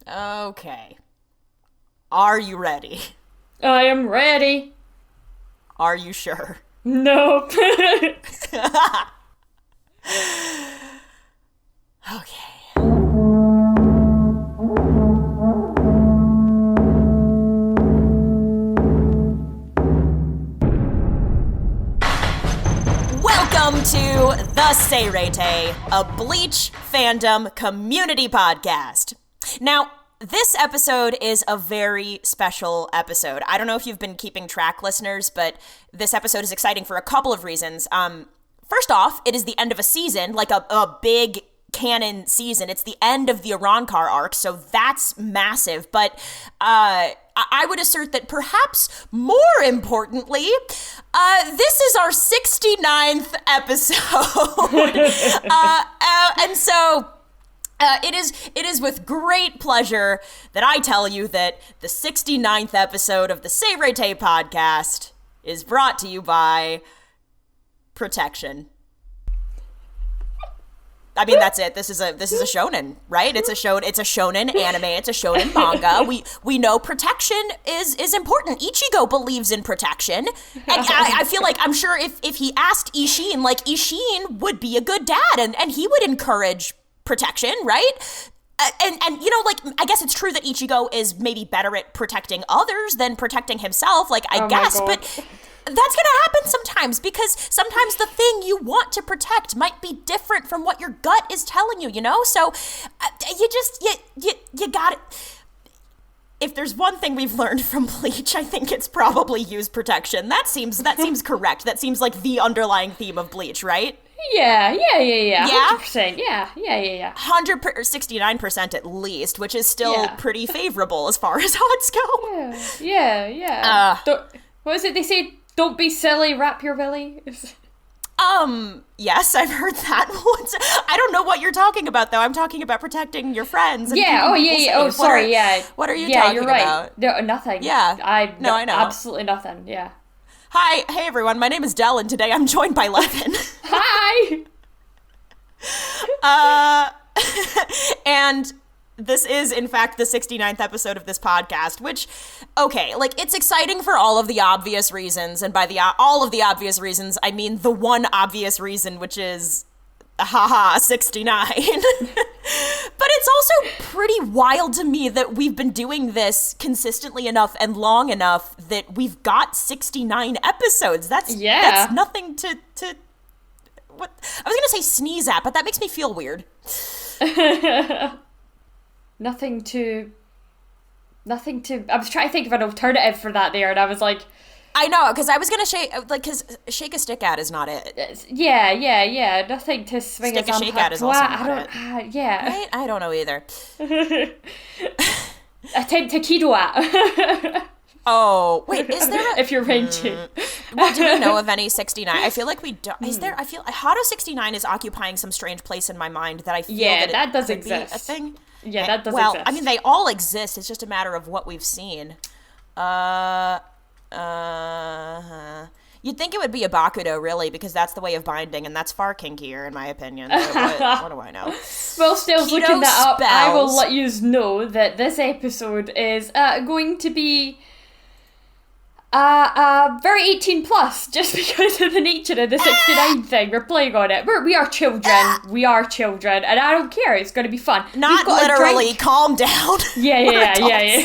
Okay. Are you ready? I am ready. Are you sure? Nope. Okay. Welcome to The Seirete, a Bleach fandom community podcast. Now, this episode is a very special episode. I don't know if you've been keeping track, listeners, but this episode is exciting for a couple of reasons. First off, it is the end of a season, like a big canon season. It's the end of the Arrancar Arc, so that's massive. But I would assert that perhaps more importantly, this is our 69th episode. And so it is with great pleasure that I tell you that the 69th episode of the Seirete podcast is brought to you by Protection. I mean, that's it. This is a shonen, right? It's a shonen anime. It's a shonen manga. We know protection is important. Ichigo believes in protection, and I feel like I'm sure if he asked Ishin, like Ishin would be a good dad, and he would encourage protection, right? And you know, like, I guess it's true that Ichigo is maybe better at protecting others than protecting himself. Like, I guess, but that's gonna happen sometimes, because sometimes the thing you want to protect might be different from what your gut is telling you, you know? So you got it. If there's one thing we've learned from Bleach, I think it's probably use protection. That seems correct. That seems like the underlying theme of Bleach, right? Yeah. Yeah? 100%. Yeah. 69% at least, which is still pretty favorable as far as odds go. Yeah. What is it they say? Don't be silly, wrap your willy. Yes, I've heard that once. I don't know what you're talking about, though. I'm talking about protecting your friends. And Oh, sorry, What are you talking you're right. about? No, nothing. Yeah. I know. Absolutely nothing, yeah. Hey everyone, my name is Del, and today I'm joined by Lethan. Hi! And this is, in fact, the 69th episode of this podcast, which, okay, like, it's exciting for all of the obvious reasons, and by all of the obvious reasons, I mean the one obvious reason, which is, 69. But it's also pretty wild to me that we've been doing this consistently enough and long enough that we've got 69 episodes. That's nothing to what I was gonna say sneeze at, but that makes me feel weird. Nothing to I was trying to think of an alternative for that there, and I was like, I know, because I was gonna because shake a stick at is not it. Yeah. Nothing to swing stick a shake at is also not it. Yeah. Right? I don't know either. Attempt to kido at. Oh, wait, is there if you're ranging. Well, do we know of any 69? I feel like we don't. Is there? I feel Hado 69 is occupying some strange place in my mind that I feel that does could exist. Be a thing. Yeah, that does exist. Well, I mean, they all exist. It's just a matter of what we've seen. You'd think it would be a Bakudo, really, because that's the way of binding, and that's far kinkier, in my opinion. What do I know? Well, still Keto looking that up, I will spells. let you know that this episode is going to be very 18 plus, just because of the nature of the 69 thing. We're playing on it. We are children. We are children, and I don't care. It's going to be fun. Not literally. Calm down. Yeah.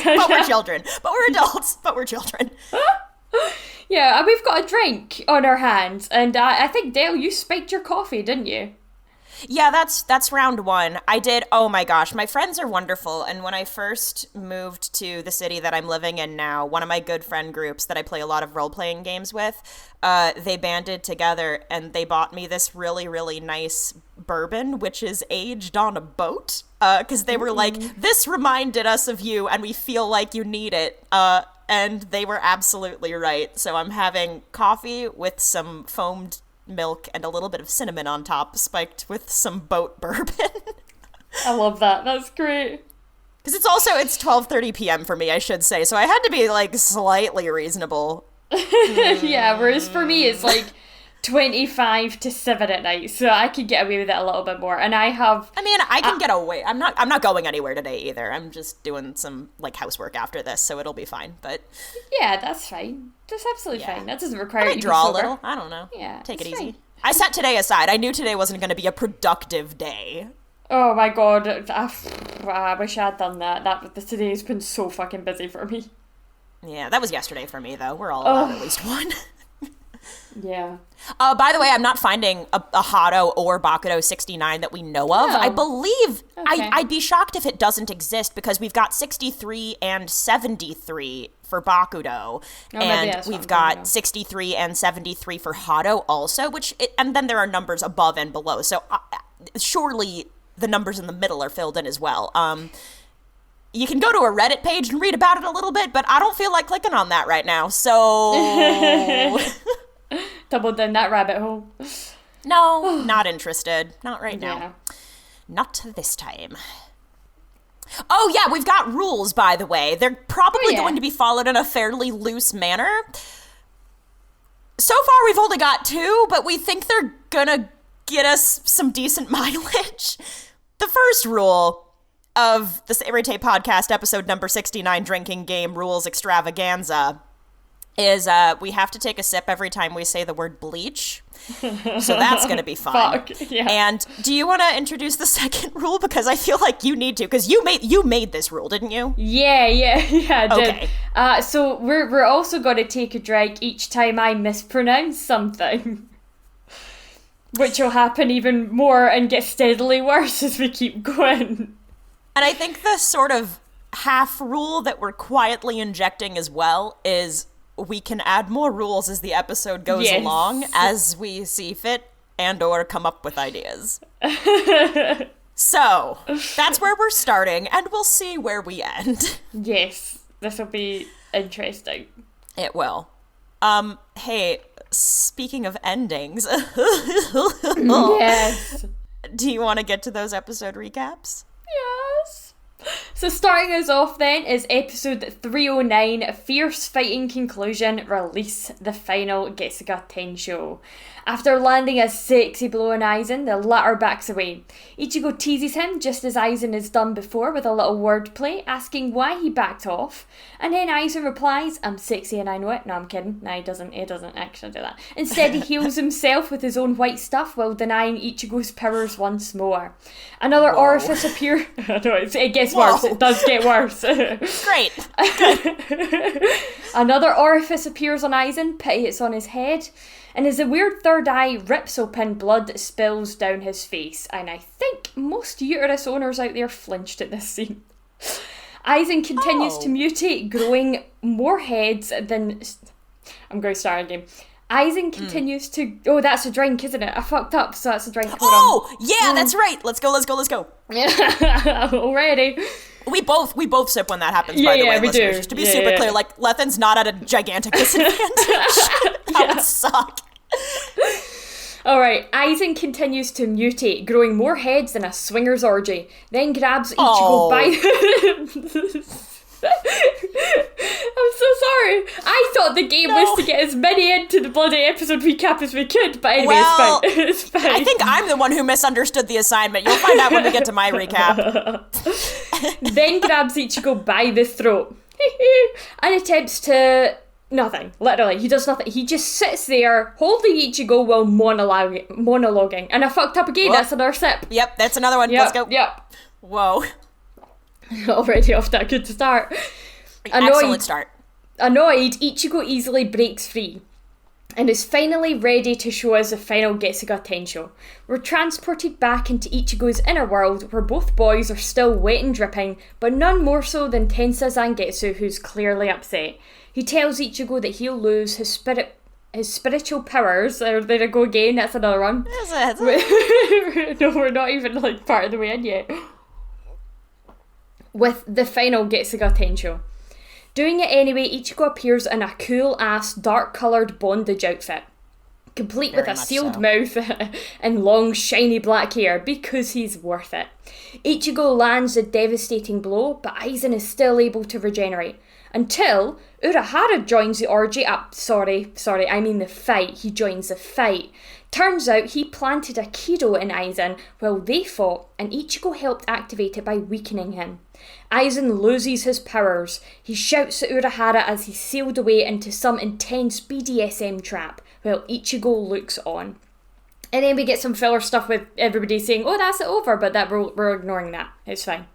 But we're children. But we're adults. But we're children. Yeah, and we've got a drink on our hands, and I think, Dale, you spiked your coffee, didn't you? Yeah, that's round one. I did. Oh my gosh, my friends are wonderful. And when I first moved to the city that I'm living in now, one of my good friend groups that I play a lot of role-playing games with, they banded together and they bought me this really, really nice bourbon, which is aged on a boat. Because they were like, this reminded us of you and we feel like you need it. And they were absolutely right. So I'm having coffee with some foamed milk and a little bit of cinnamon on top, spiked with some boat bourbon. I love that. That's great. Because it's 12:30 p.m. for me, I should say, so I had to be, like, slightly reasonable. Yeah, whereas for me, it's like 25 to 7 at night, so I could get away with it a little bit more. And I can get away. I'm not going anywhere today either. I'm just doing some like housework after this, so it'll be fine. But yeah, that's fine. That's absolutely fine. That doesn't require you to draw a little. I don't know. Yeah, take it easy. Fine. I set today aside. I knew today wasn't going to be a productive day. Oh my god, I wish I had done that. Today's been so fucking busy for me. Yeah, that was yesterday for me though. We're all allowed at least one. Yeah. By the way, I'm not finding a Hado or Bakudo 69 that we know of. I believe, okay. I'd be shocked if it doesn't exist because we've got 63 and 73 for Bakudo. And we've got 63 and 73 for Hado also, and then there are numbers above and below. So surely the numbers in the middle are filled in as well. You can go to a Reddit page and read about it a little bit, but I don't feel like clicking on that right now, so... Doubled down that rabbit hole. No, not interested. Not right now. Yeah. Not this time. Oh yeah, we've got rules, by the way. They're probably going to be followed in a fairly loose manner. So far we've only got 2, but we think they're gonna get us some decent mileage. The first rule of the Seirete podcast episode number 69, Drinking Game Rules Extravaganza, is we have to take a sip every time we say the word bleach. So that's going to be fun. Fuck, yeah. And do you want to introduce the second rule? Because I feel like you need to, because you made this rule, didn't you? Yeah, I did. Okay. So we're also going to take a drink each time I mispronounce something. Which will happen even more and get steadily worse as we keep going. And I think the sort of half rule that we're quietly injecting as well is we can add more rules as the episode goes along, as we see fit and or come up with ideas. So, that's where we're starting, and we'll see where we end. Yes, this will be interesting. It will. Hey, speaking of endings. Yes. Do you want to get to those episode recaps? Yes. So starting us off then is episode 309, Fierce Fighting Conclusion, Release the Final Getsuga Tenshō. After landing a sexy blow on Aizen, the latter backs away. Ichigo teases him just as Aizen has done before with a little wordplay, asking why he backed off. And then Aizen replies, "I'm sexy and I know it." No, I'm kidding. No, he doesn't actually do that. Instead, he heals himself with his own white stuff while denying Ichigo's powers once more. Another orifice appears... No, it gets worse. It does get worse. Great. Another orifice appears on Aizen, pity it's on his head. And as the weird third eye rips open, blood spills down his face. And I think most uterus owners out there flinched at this scene. Aizen continues to mutate, growing more heads than... I'm going to start again. Aizen continues to... Oh, that's a drink, isn't it? I fucked up, so that's a drink. Hold on. Yeah, that's right. Let's go. Yeah, already. We both sip when that happens, by the way, we listeners. do. Just to be super clear, like, Lethan's not at a gigantic disadvantage. That would suck. Alright, Aizen continues to mutate, growing more heads than a swinger's orgy, then grabs Ichigo by... I'm so sorry. I thought the game was to get as many into the bloody episode recap as we could, but anyway, it's fine. I think I'm the one who misunderstood the assignment. You'll find out when we get to my recap. Then grabs Ichigo by the throat and attempts to... Nothing. Literally, he does nothing. He just sits there holding Ichigo while monologuing. And I fucked up again. That's another sip. Yep, that's another one. Yep, Let's go. Yep. Whoa. Already off to a good start. Excellent start. Annoyed, Ichigo easily breaks free and is finally ready to show us the final Getsuga Tenshō. We're transported back into Ichigo's inner world where both boys are still wet and dripping, but none more so than Tensa Zangetsu, who's clearly upset. He tells Ichigo that he'll lose his spiritual powers. There I go again, that's another one. No, we're not even like part of the way in yet. With the final Getsuga Tenshō. Doing it anyway, Ichigo appears in a cool-ass, dark-coloured bondage outfit. complete Very with a much sealed so. mouth and long, shiny black hair, because he's worth it. Ichigo lands a devastating blow, but Aizen is still able to regenerate. Until Urahara joins the orgy. I mean the fight. He joins the fight. Turns out he planted a Kido in Aizen while they fought, and Ichigo helped activate it by weakening him. Aizen loses his powers. He shouts at Urahara as he's sailed away into some intense BDSM trap, while Ichigo looks on. And then we get some filler stuff with everybody saying, oh, that's it over, but that we're ignoring that. It's fine.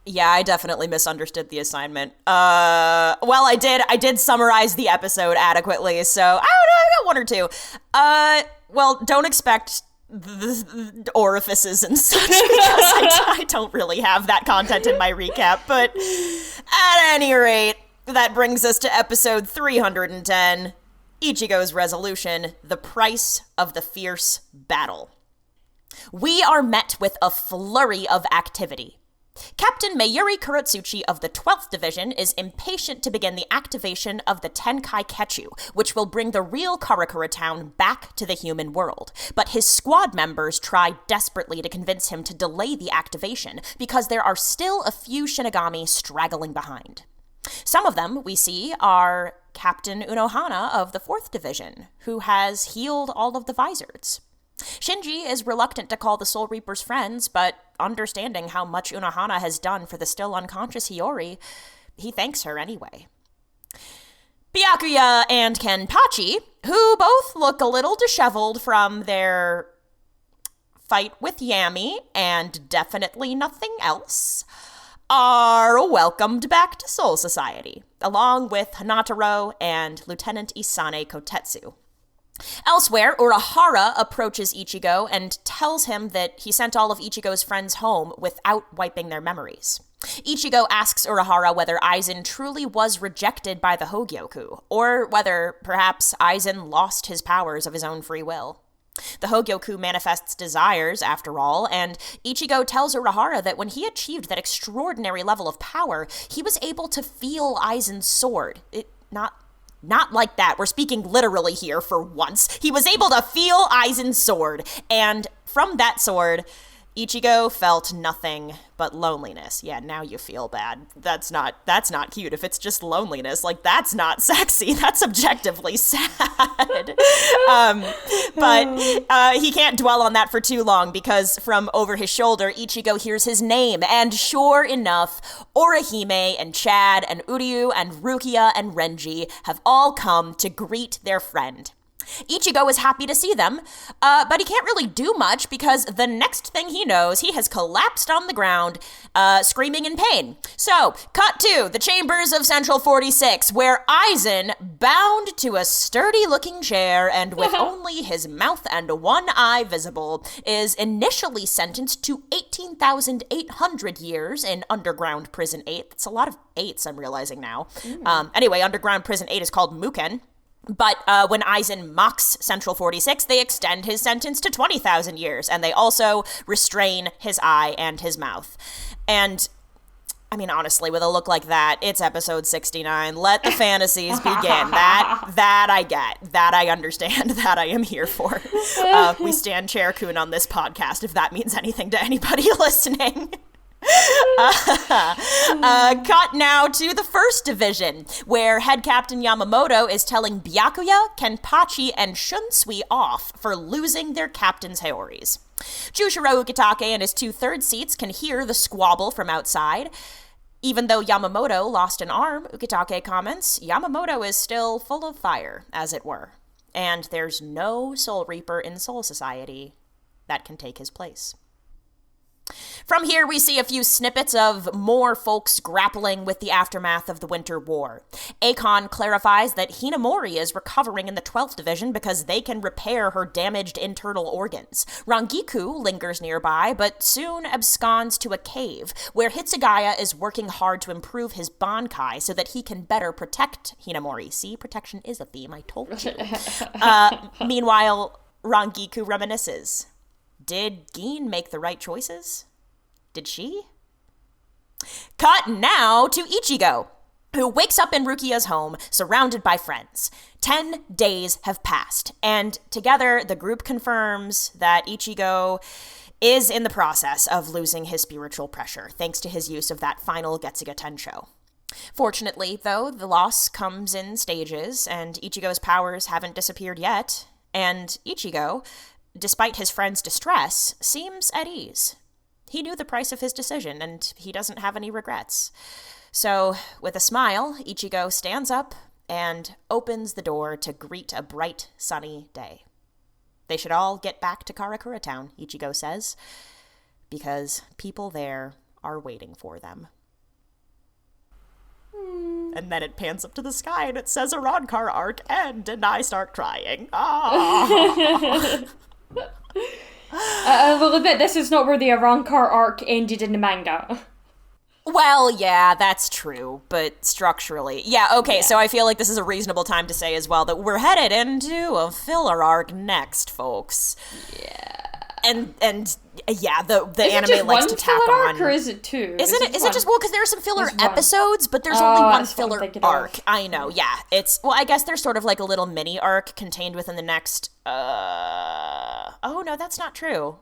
Yeah, I definitely misunderstood the assignment. Well, I did summarize the episode adequately, so I don't know, I got one or two. Well, don't expect the orifices and such, because I don't really have that content in my recap, but at any rate, that brings us to episode 310, Ichigo's resolution, the price of the fierce battle. We are met with a flurry of activity. Captain Mayuri Kurotsuchi of the 12th Division is impatient to begin the activation of the Tenkai Ketchu, which will bring the real Karakura town back to the human world. But his squad members try desperately to convince him to delay the activation, because there are still a few Shinigami straggling behind. Some of them, we see, are Captain Unohana of the 4th Division, who has healed all of the Vizards. Shinji is reluctant to call the Soul Reapers friends, but understanding how much Unohana has done for the still unconscious Hiyori, he thanks her anyway. Byakuya and Kenpachi, who both look a little disheveled from their fight with Yami and definitely nothing else, are welcomed back to Soul Society, along with Hanataro and Lieutenant Isane Kotetsu. Elsewhere, Urahara approaches Ichigo and tells him that he sent all of Ichigo's friends home without wiping their memories. Ichigo asks Urahara whether Aizen truly was rejected by the Hogyoku, or whether perhaps Aizen lost his powers of his own free will. The Hogyoku manifests desires, after all, and Ichigo tells Urahara that when he achieved that extraordinary level of power, he was able to feel Aizen's sword. Not like that. We're speaking literally here for once. He was able to feel Aizen's sword, and from that sword, Ichigo felt nothing but loneliness. Yeah, now you feel bad. That's not cute. If it's just loneliness, like, that's not sexy. That's objectively sad. But he can't dwell on that for too long, because from over his shoulder, Ichigo hears his name, and sure enough, Orihime and Chad and Uryu and Rukia and Renji have all come to greet their friend. Ichigo is happy to see them, but he can't really do much, because the next thing he knows, he has collapsed on the ground, screaming in pain. So, cut to the chambers of Central 46, where Aizen, bound to a sturdy-looking chair and with only his mouth and one eye visible, is initially sentenced to 18,800 years in Underground Prison 8. That's a lot of 8s, I'm realizing now. Anyway, Underground Prison 8 is called Muken. But when Aizen mocks Central 46, they extend his sentence to 20,000 years, and they also restrain his eye and his mouth. And, I mean, honestly, with a look like that, it's episode 69. Let the fantasies begin. That I get. That I understand. That I am here for. We stand Chair-kun on this podcast, if that means anything to anybody listening. Cut now to the 1st Division, where Head Captain Yamamoto is telling Byakuya, Kenpachi, and Shunsui off for losing their captain's Haoris. Jushiro Ukitake and his 2/3 seats can hear the squabble from outside. Even though Yamamoto lost an arm, Ukitake comments, Yamamoto is still full of fire, as it were. And there's no Soul Reaper in Soul Society that can take his place. From here, we see a few snippets of more folks grappling with the aftermath of the Winter War. Akon clarifies that Hinamori is recovering in the 12th Division because they can repair her damaged internal organs. Rangiku lingers nearby, but soon absconds to a cave, where Hitsugaya is working hard to improve his Bankai so that he can better protect Hinamori. See, protection is a theme, I told you. Meanwhile, Rangiku reminisces. Did Gin make the right choices? Did she? Cut now to Ichigo. who wakes up in Rukia's home, surrounded by friends. 10 days have passed, and together the group confirms that Ichigo is in the process of losing his spiritual pressure, thanks to his use of that final Getsuga Tenshō. Fortunately, though, the loss comes in stages, and Ichigo's powers haven't disappeared yet, and Ichigo, despite his friend's distress, seems at ease. He knew the price of his decision, and he doesn't have any regrets. So, with a smile, Ichigo stands up and opens the door to greet a bright, sunny day. They should all get back to Karakura Town, Ichigo says, because people there are waiting for them. And then it pans up to the sky and it says Arrancar Arc end, and I start crying. Ah. A little bit, this is not where the Arrancar Arc ended in the manga. Well, yeah, that's true, but structurally. Yeah, okay, so I feel like this is a reasonable time to say as well that we're headed into a filler arc next, folks. Yeah. And yeah, the anime likes to tack on. Arc, or is it two? Is it just, well, because there are some filler episodes, but there's only one filler arc. I know, yeah. It's, well, I guess there's sort of like a little mini arc contained within the next, oh, no, that's not true.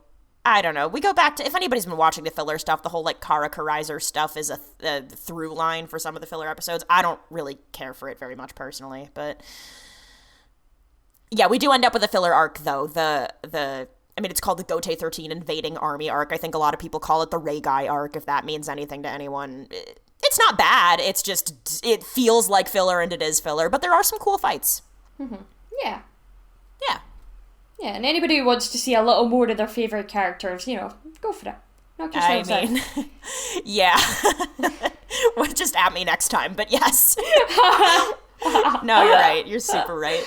I don't know. We go back to, if anybody's been watching the filler stuff, the whole, like, Karakurizer stuff is a through line for some of the filler episodes. I don't really care for it very much personally, but yeah, we do end up with a filler arc, though. I mean, it's called the Gote 13 Invading Army arc. I think a lot of people call it the Reigai arc, if that means anything to anyone. It's not bad. It's just, it feels like filler and it is filler, but there are some cool fights. Mm-hmm. Yeah. Yeah. Yeah, and anybody who wants to see a little more of their favourite characters, go for it. Knock yourselves out. Yeah. Well, just at me next time, but yes. No, you're right. You're super right.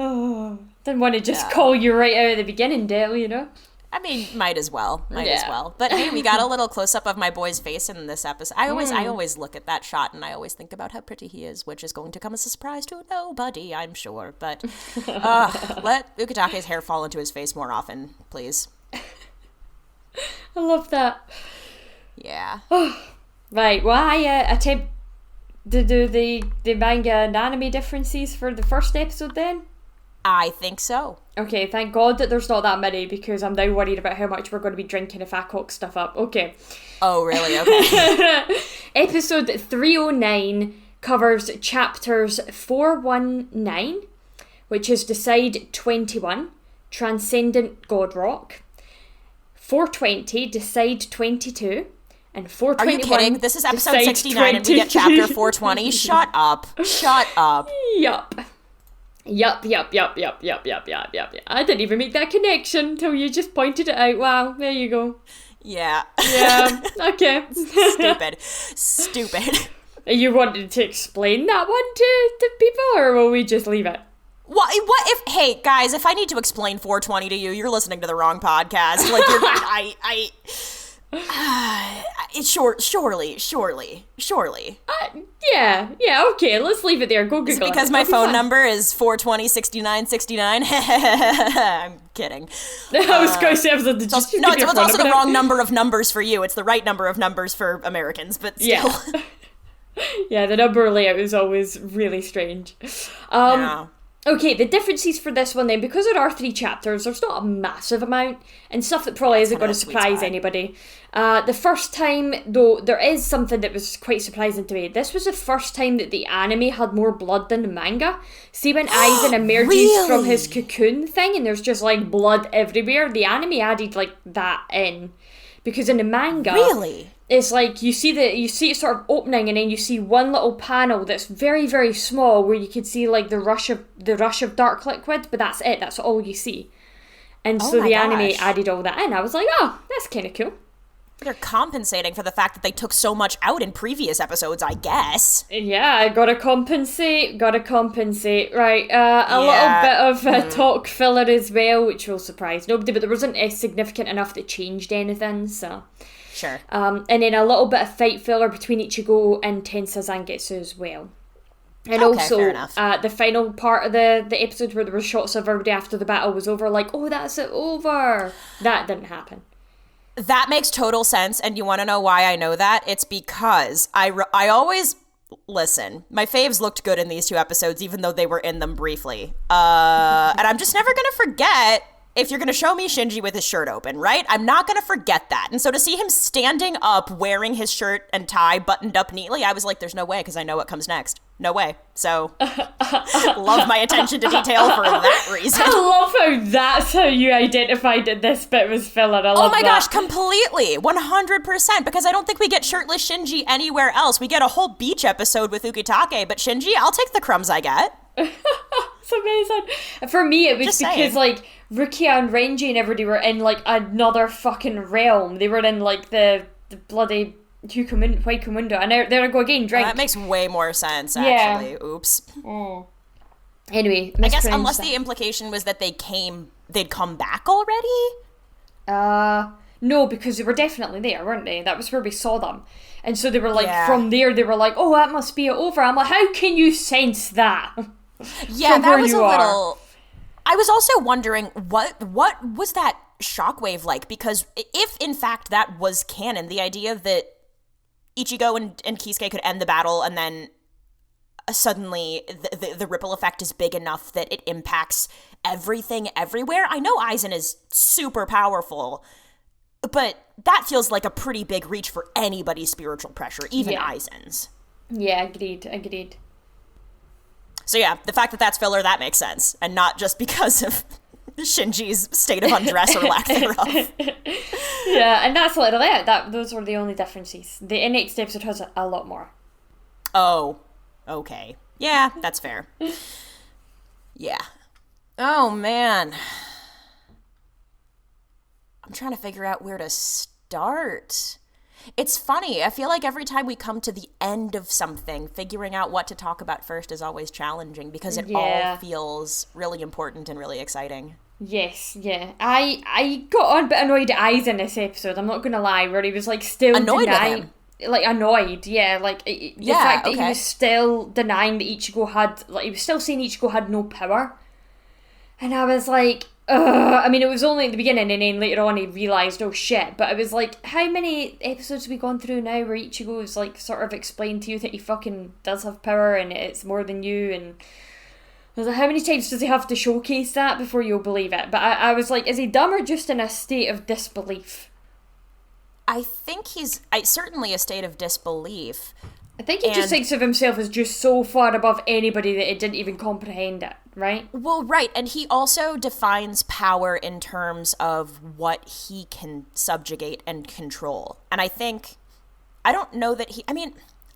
Oh, didn't want to just call you right out at the beginning, Dale, I mean, might as well. But hey, we got a little close-up of my boy's face in this episode. I always look at that shot and I always think about how pretty he is, which is going to come as a surprise to nobody, I'm sure. But let Ukitake's hair fall into his face more often, please. I love that. Yeah. Right, well, I attempt to do the manga and anime differences for the first episode then. I think so. Okay, thank God that there's not that many, because I'm now worried about how much we're going to be drinking if I cock stuff up. Okay. Oh, really? Okay. Episode 309 covers chapters 419, which is Decide 21, Transcendent God Rock, 420, Decide 22, and 421. Are you kidding? This is episode 69 and we get chapter 420? Shut up. Shut up. Yup. I didn't even make that connection until you just pointed it out. Wow, there you go. Yeah. Yeah, okay. Stupid. You wanted to explain that one to people, or will we just leave it? What if, hey, guys, if I need to explain 420 to you, you're listening to the wrong podcast. Like, surely. Yeah, okay, let's leave it there. Go Google it. Is it because my phone number is 420-6969? I'm kidding. I was going to say, it's also the wrong number of numbers for you. It's the right number of numbers for Americans, but still. Yeah, yeah, the number layout is always really strange. Yeah. Okay, the differences for this one then, because there are 3 chapters, there's not a massive amount, and stuff that probably isn't going to surprise anybody. The first time, though, there is something that was quite surprising to me. This was the first time that the anime had more blood than the manga. See, when Aizen emerges from his cocoon thing, and there's just, like, blood everywhere, the anime added, like, that in. Because in the manga... Really? It's like you see it sort of opening, and then you see one little panel that's very, very small where you could see like the rush of dark liquid, but that's it. That's all you see. And so the anime added all that in. I was like, oh, that's kind of cool. They're compensating for the fact that they took so much out in previous episodes, I guess. Yeah, gotta compensate. Right, a little bit of talk filler as well, which will surprise nobody, but there wasn't significant enough that changed anything, so... Sure. And then a little bit of fight filler between Ichigo and Tensa Zangetsu as well. And also, the final part of the episode where there were shots of everybody after the battle was over, like, oh, that's it over. That didn't happen. That makes total sense, and you want to know why I know that? It's because I always Listen, my faves looked good in these 2 episodes, even though they were in them briefly. And I'm just never gonna forget if you're gonna show me Shinji with his shirt open, right? I'm not gonna forget that. And so to see him standing up, wearing his shirt and tie buttoned up neatly, I was like, there's no way, because I know what comes next. No way. So, love my attention to detail for that reason. I love how that's how you identified that this bit was filler. I love that. Gosh, completely. 100%. Because I don't think we get shirtless Shinji anywhere else. We get a whole beach episode with Ukitake, but Shinji, I'll take the crumbs I get. It's amazing. For me, it was Just because, saying. like, Rukia and Renji and everybody were in, like, another fucking realm. They were in, like, the bloody Huaycamundo. And there I go again, drink. That makes way more sense, actually. Yeah. Oops. Oh. Anyway, I guess unless the implication was that they'd come back already? No, because they were definitely there, weren't they? That was where we saw them. And so they were like, from there, they were like, oh, that must be over. I'm like, how can you sense that? Yeah, that was a little... I was also wondering, what was that shockwave like? Because if, in fact, that was canon, the idea that Ichigo and Kisuke could end the battle and then suddenly the ripple effect is big enough that it impacts everything everywhere. I know Aizen is super powerful, but that feels like a pretty big reach for anybody's spiritual pressure, even Aizen's. Yeah, agreed. So yeah, the fact that that's filler, that makes sense. And not just because of Shinji's state of undress or lack thereof. Yeah, and that's literally it. Those were the only differences. The next episode has a lot more. Oh, okay. Yeah, that's fair. Yeah. Oh, man. I'm trying to figure out where to start. It's funny. I feel like every time we come to the end of something, figuring out what to talk about first is always challenging because it all feels really important and really exciting. Yes, yeah. I got on a bit annoyed at Aizen this episode, I'm not going to lie, where he was like still annoyed denying... with him. Like, annoyed, yeah. Like, the fact that he was still denying that Ichigo had... Like, he was still saying Ichigo had no power. And I was like... Ugh. I mean, it was only at the beginning, and then later on he realised, oh shit. But I was like, how many episodes have we gone through now where Ichigo is like sort of explained to you that he fucking does have power and it's more than you? And I was like, how many times does he have to showcase that before you'll believe it? But I was like, is he dumb or just in a state of disbelief? I think he's certainly a state of disbelief. I think he just thinks of himself as just so far above anybody that it didn't even comprehend it, right? Well, right, and he also defines power in terms of what he can subjugate and control. And I don't know that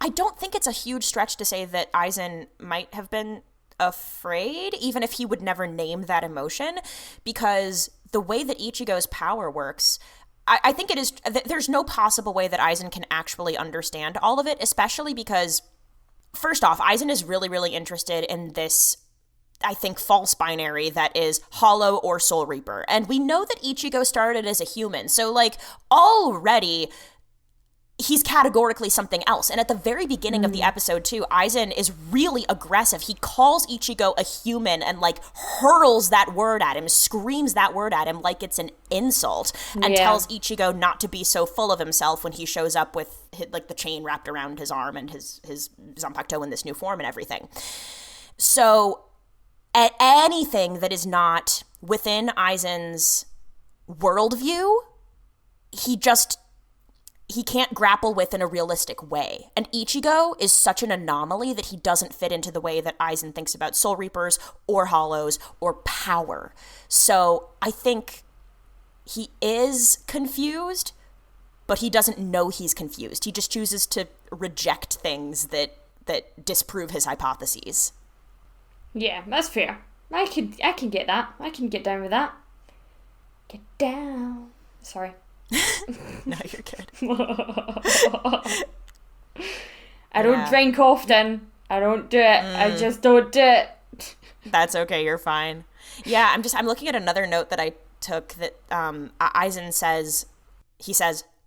I don't think it's a huge stretch to say that Aizen might have been afraid, even if he would never name that emotion, because the way that Ichigo's power works... I think it is, there's no possible way that Aizen can actually understand all of it, especially because, first off, Aizen is really, really interested in this, I think, false binary that is Hollow or Soul Reaper. And we know that Ichigo started as a human, so, like, already... he's categorically something else. And at the very beginning of the episode, too, Aizen is really aggressive. He calls Ichigo a human and, like, hurls that word at him, screams that word at him like it's an insult, and tells Ichigo not to be so full of himself when he shows up with, like, the chain wrapped around his arm and his Zanpakuto in this new form and everything. So, anything that is not within Aizen's worldview, he can't grapple with in a realistic way. And Ichigo is such an anomaly that he doesn't fit into the way that Aizen thinks about Soul Reapers or Hollows or power. So I think he is confused, but he doesn't know he's confused. He just chooses to reject things that disprove his hypotheses. Yeah, that's fair. I can get that. I can get down with that. Get down. Sorry. No, you're good. I don't drink often. I don't do it. I just don't do it. That's okay. You're fine. Yeah, I'm looking at another note that I took that Aizen says,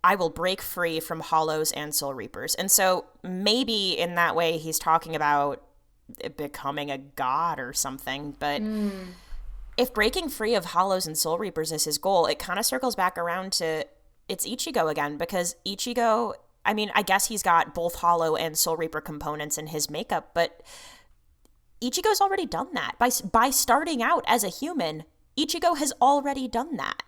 I will break free from Hollows and Soul Reapers. And so maybe in that way he's talking about becoming a god or something, but... If breaking free of Hollows and Soul Reapers is his goal, it kind of circles back around to it's Ichigo again, because Ichigo, I mean, I guess he's got both Hollow and Soul Reaper components in his makeup, but Ichigo's already done that. By starting out as a human, Ichigo has already done that.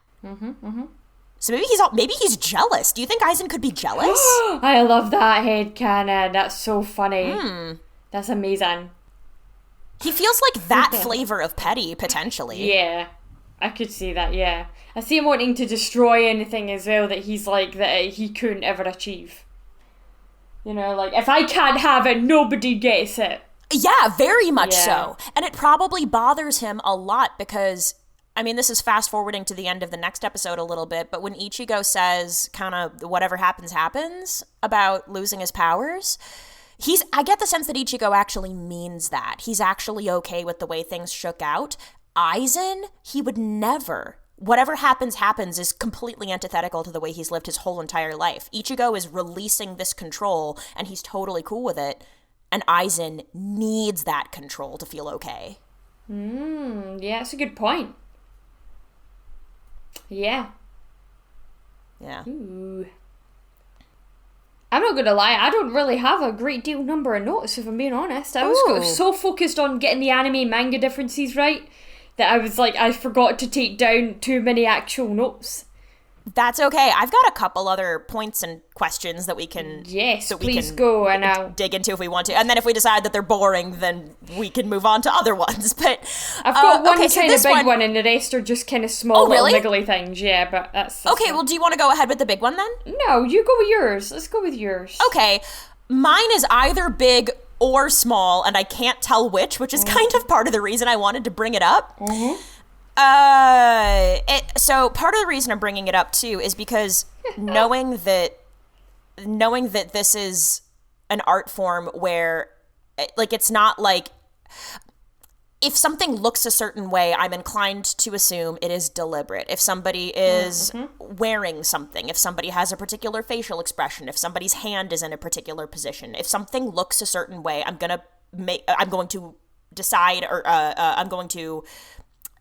So maybe he's jealous. Do you think Aizen could be jealous? I love that headcanon. That's so funny. That's amazing. He feels like that flavor of petty, potentially. Yeah, I could see that, yeah. I see him wanting to destroy anything as well that he's like, that he couldn't ever achieve. You know, like, if I can't have it, nobody gets it. Yeah, very much so. And it probably bothers him a lot because, I mean, this is fast forwarding to the end of the next episode a little bit, but when Ichigo says kind of whatever happens, happens about losing his powers, I get the sense that Ichigo actually means that. He's actually okay with the way things shook out. Aizen, he would never. Whatever happens, happens is completely antithetical to the way he's lived his whole entire life. Ichigo is releasing this control, and he's totally cool with it. And Aizen needs that control to feel okay. Yeah, that's a good point. Yeah. Ooh. I'm not gonna lie, I don't really have a great deal number of notes, if I'm being honest. I was so focused on getting the anime manga differences right that I was like, I forgot to take down too many actual notes. That's okay. I've got a couple other points and questions that we can go and I'll dig into if we want to. And then if we decide that they're boring, then we can move on to other ones. But I've got one kind of big one and the rest are just kind of small little niggly things. Yeah, but that's okay, well, do you want to go ahead with the big one then? No, you go with yours. Let's go with yours. Okay. Mine is either big or small, and I can't tell which is kind of part of the reason I wanted to bring it up. So part of the reason I'm bringing it up too is because knowing that this is an art form where, like, it's not like if something looks a certain way, I'm inclined to assume it is deliberate. If somebody is wearing something, if somebody has a particular facial expression, if somebody's hand is in a particular position, if something looks a certain way, I'm going to decide, or I'm going to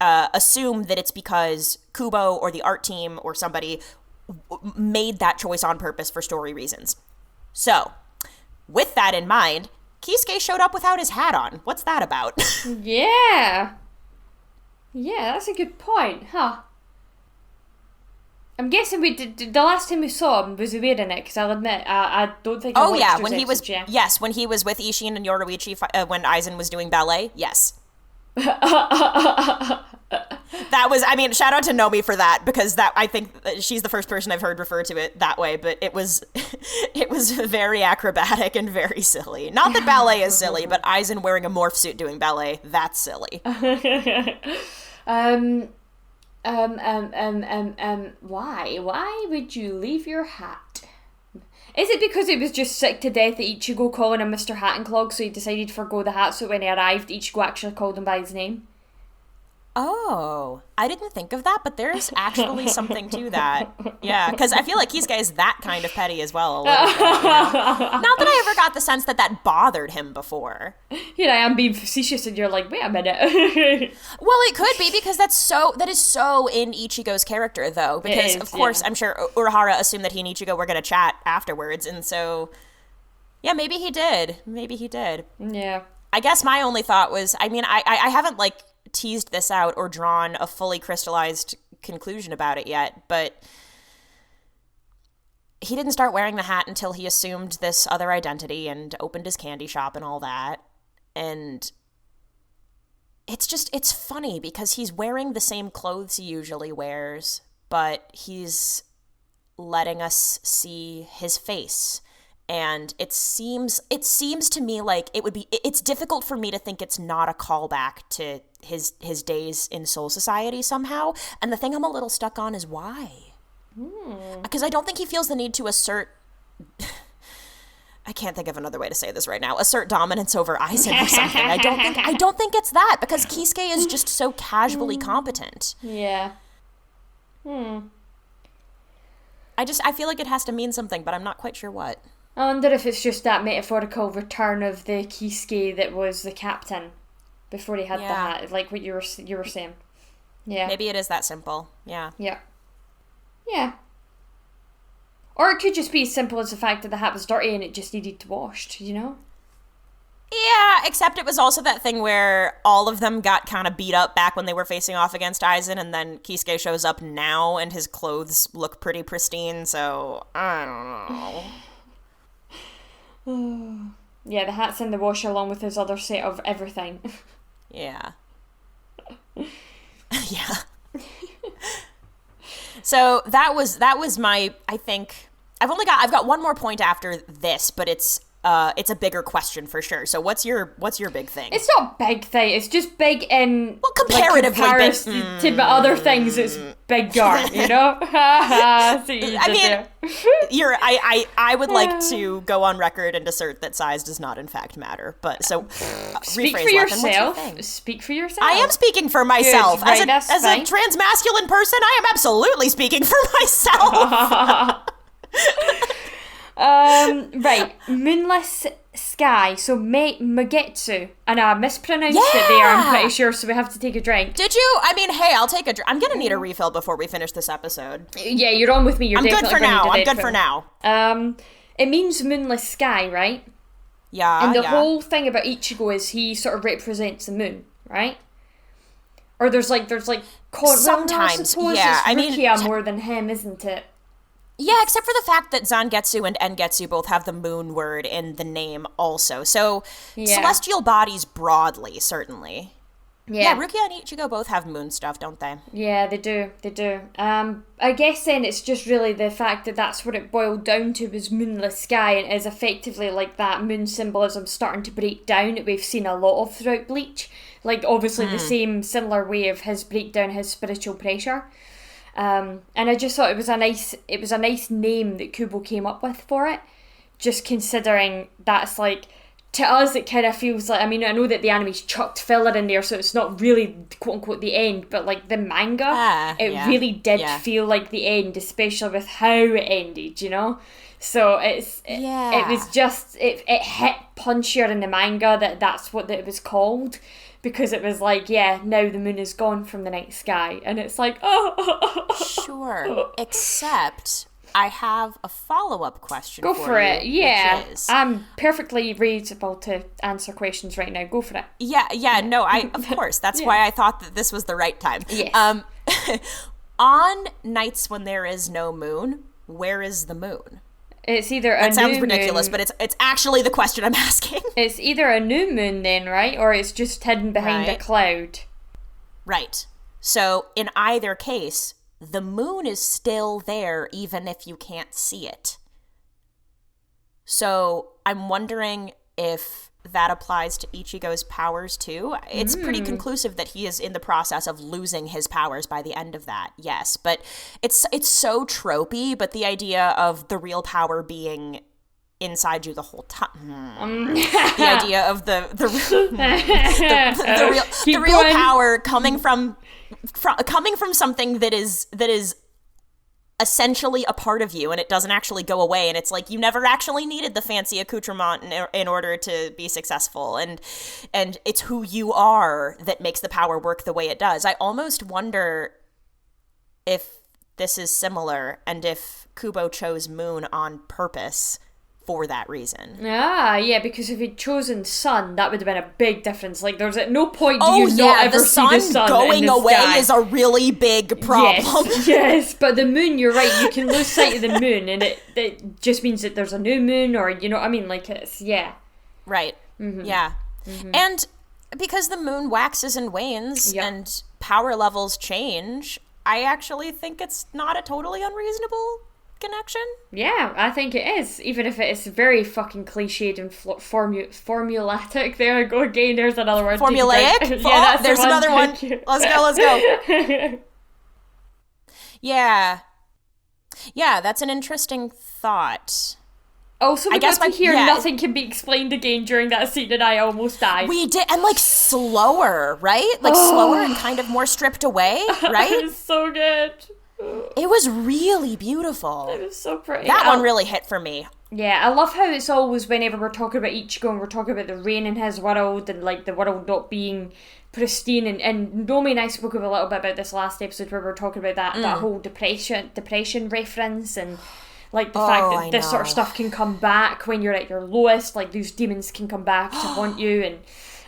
assume that it's because Kubo or the art team or somebody made that choice on purpose for story reasons. So, with that in mind, Kisuke showed up without his hat on. What's that about? Yeah, that's a good point, huh? I'm guessing we did the last time we saw him was wearing it, because I'll admit I don't think. When he was when he was with Ishin and Yoruichi when Aizen was doing ballet. Yes. That was, I mean, shout out to Nomi for that, because that, I think she's the first person I've heard refer to it that way, but it was very acrobatic and very silly. Not that ballet is silly, but Aizen wearing a morph suit doing ballet, that's silly. Why would you leave your hat? Is it because he was just sick to death at Ichigo calling him Mr. Hat and Clog, so he decided to forgo the hat, so when he arrived, Ichigo actually called him by his name? Oh, I didn't think of that, but there's actually something to that. Yeah, because I feel like Kisuke is that kind of petty as well. A little bit, you know? Not that I ever got the sense that bothered him before. Here I am being facetious, and you're like, wait a minute. Well, it could be, because that is so in Ichigo's character, though. Because, of course, I'm sure Urahara assumed that he and Ichigo were going to chat afterwards, and so, yeah, maybe he did. Yeah. I guess my only thought was, I mean, I haven't, like, teased this out or drawn a fully crystallized conclusion about it yet, but he didn't start wearing the hat until he assumed this other identity and opened his candy shop and all that. And it's funny because he's wearing the same clothes he usually wears, but he's letting us see his face. And it seems to me like it's difficult for me to think it's not a callback to his days in Soul Society somehow. And the thing I'm a little stuck on is why. Because I don't think he feels the need to assert... I can't think of another way to say this right now. Assert dominance over Aizen or something. I don't think it's that, because Kisuke is just so casually competent. Yeah. I feel like it has to mean something, but I'm not quite sure what. I wonder if it's just that metaphorical return of the Kisuke that was the captain before he had the hat, like what you were saying. Yeah. Maybe it is that simple. Yeah. Yeah. Yeah. Or it could just be as simple as the fact that the hat was dirty and it just needed to washed, you know? Yeah, except it was also that thing where all of them got kind of beat up back when they were facing off against Aizen, and then Kisuke shows up now and his clothes look pretty pristine, so I don't know. Yeah, the hat's in the wash along with his other set of everything. Yeah. Yeah. So that was my, I think, I've got one more point after this, but it's a bigger question for sure. So what's your big thing? It's not big thing. It's just big in comparatively comparison to other things. It's bigger, you know. I mean, I would like to go on record and assert that size does not in fact matter. But so speak rephrase, for yourself. yourself. Speak for yourself. I am speaking for myself. Good, right, as a transmasculine person, I am absolutely speaking for myself. Right, moonless sky. So Magetsu, and I mispronounced it there. I'm pretty sure. So we have to take a drink. Did you? I mean, hey, I'll take a drink. I'm gonna need a refill before we finish this episode. Yeah, you're on with me. You're definitely good for now. I'm good for now. It means moonless sky, right? Yeah. And the whole thing about Ichigo is he sort of represents the moon, right? Or there's sometimes, yeah. I mean, Rukia more than him, isn't it? Yeah, except for the fact that Zangetsu and Engetsu both have the moon word in the name also. So, celestial bodies broadly, certainly. Yeah, Rukia and Ichigo both have moon stuff, don't they? Yeah, they do. They do. I guess then it's just really the fact that that's what it boiled down to was moonless sky, and is effectively like that moon symbolism starting to break down that we've seen a lot of throughout Bleach. Like, obviously the same similar way of his breakdown, his spiritual pressure. And I just thought it was a nice name that Kubo came up with for it, just considering that's like, to us it kind of feels like, I mean, I know that the anime's chucked filler in there, so it's not really quote unquote the end, but like the manga, really did feel like the end, especially with how it ended, you know? So it was just, it hit punchier in the manga that's what it was called. Because it was like, now the moon is gone from the night sky. And it's like, Sure. Except I have a follow-up question for you. Go for it. Yeah. I'm perfectly reasonable to answer questions right now. Go for it. Yeah, no, of course. That's why I thought that this was the right time. Yes. On nights when there is no moon, where is the moon? It's either that sounds ridiculous, but it's actually the question I'm asking. It's either a new moon then, right? Or it's just hidden behind a cloud. Right. So in either case, the moon is still there even if you can't see it. So I'm wondering if that applies to Ichigo's powers too. It's pretty conclusive that he is in the process of losing his powers by the end of that, yes. But it's so tropey, but the idea of the real power being inside you the whole time. The idea of the real power coming from something that is essentially a part of you, and it doesn't actually go away, and it's like you never actually needed the fancy accoutrement in order to be successful, and it's who you are that makes the power work the way it does. I almost wonder if this is similar, and if Kubo chose Moon on purpose for that reason. Yeah, because if he'd chosen sun, that would have been a big difference. Like, there's at no point do you not ever see the sun going in the away sky. is a really big problem. Yes, but the moon, you're right, you can lose sight of the moon, and it just means that there's a new moon, or, you know what I mean, like, it's, Right, yeah. And because the moon waxes and wanes, and power levels change, I actually think it's not a totally unreasonable connection. Yeah, I think it is, even if it is very fucking cliched and formulatic. There I go again, there's another word. Formulaic? Yeah, there's another one. Let's go. Yeah, that's an interesting thought. Also, we got to hear nothing can be explained again during that scene, and I almost died. We did, and like slower, right? Like slower and kind of more stripped away, right? It was so good. It was really beautiful. It was so pretty. That one really hit for me. Yeah, I love how it's always whenever we're talking about Ichigo and we're talking about the rain in his world and like the world not being pristine, and Nomi and I spoke a little bit about this last episode where we were talking about that whole depression reference, and Like the fact that I this sort of know. stuff can come back when you're at your lowest, like these demons can come back to haunt you,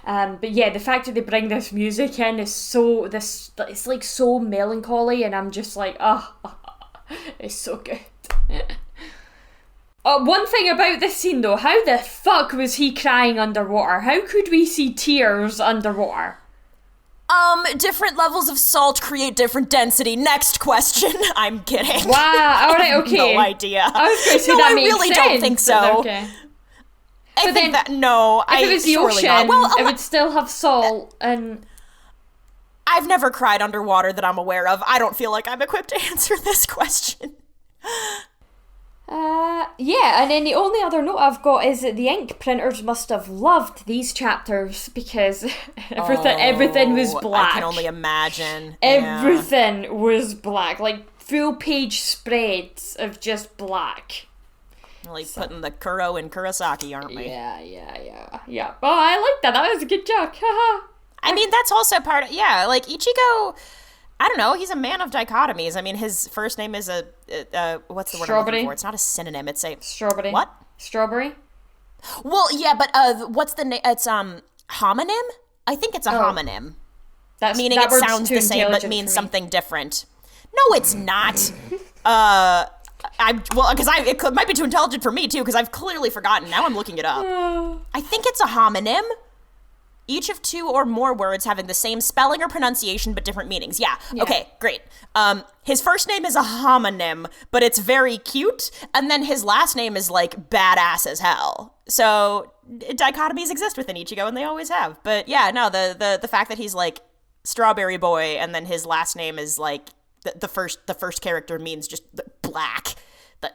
and but yeah, the fact that they bring this music in is it's like so melancholy, and I'm just like, it's so good. One thing about this scene though, how the fuck was he crying underwater? How could we see tears underwater? Different levels of salt create different density. Next question. I'm kidding. Wow, alright, okay. No idea. I was going to say no, that I makes really sense. don't think so. Okay. I think that, no, if it was the surely ocean, not. Well, it would still have salt, and... I've never cried underwater that I'm aware of. I don't feel like I'm equipped to answer this question. Yeah, and then the only other note I've got is that the ink printers must have loved these chapters because everything was black. I can only imagine. Everything was black, like full page spreads of just black. Like putting the Kuro in Kurosaki, aren't we? Yeah. Oh, I like that. That was a good joke. Haha. I mean, that's also part of, like Ichigo, I don't know, he's a man of dichotomies. I mean, his first name is what's the word I'm looking for? It's not a synonym, it's a... Strawberry. What? Strawberry? Well, yeah, but what's the name? It's, homonym? I think it's a homonym. Meaning it sounds the same, but means something different. No, it's not. It might be too intelligent for me, too, because I've clearly forgotten. Now I'm looking it up. I think it's a homonym. Each of two or more words having the same spelling or pronunciation but different meanings. Yeah. Okay, great. His first name is a homonym, but it's very cute, and then his last name is, like, badass as hell. So, dichotomies exist within Ichigo, and they always have. But yeah, no, the fact that he's, like, Strawberry Boy, and then his last name is, like, the first character means just black,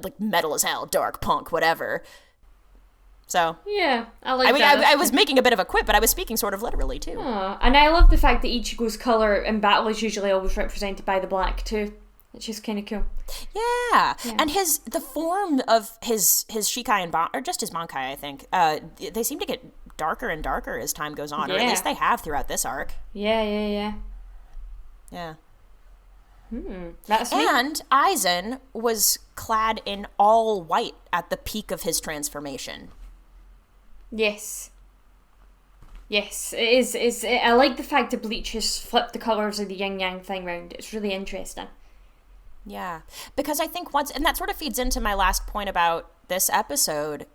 like, metal as hell, dark, punk, whatever. So yeah, I like that. I was making a bit of a quip, but I was speaking sort of literally too. And I love the fact that Ichigo's colour in battle is usually always represented by the black too. It's just kind of cool. Yeah, and the form of his Shikai and or just his Bankai, I think, they seem to get darker and darker as time goes on, or at least they have throughout this arc. Yeah. That's sweet. And Aizen was clad in all white at the peak of his transformation. Yes, it is. I like the fact that Bleach has flipped the colours of the yin-yang thing round. It's really interesting. Yeah, because I think and that sort of feeds into my last point about this episode.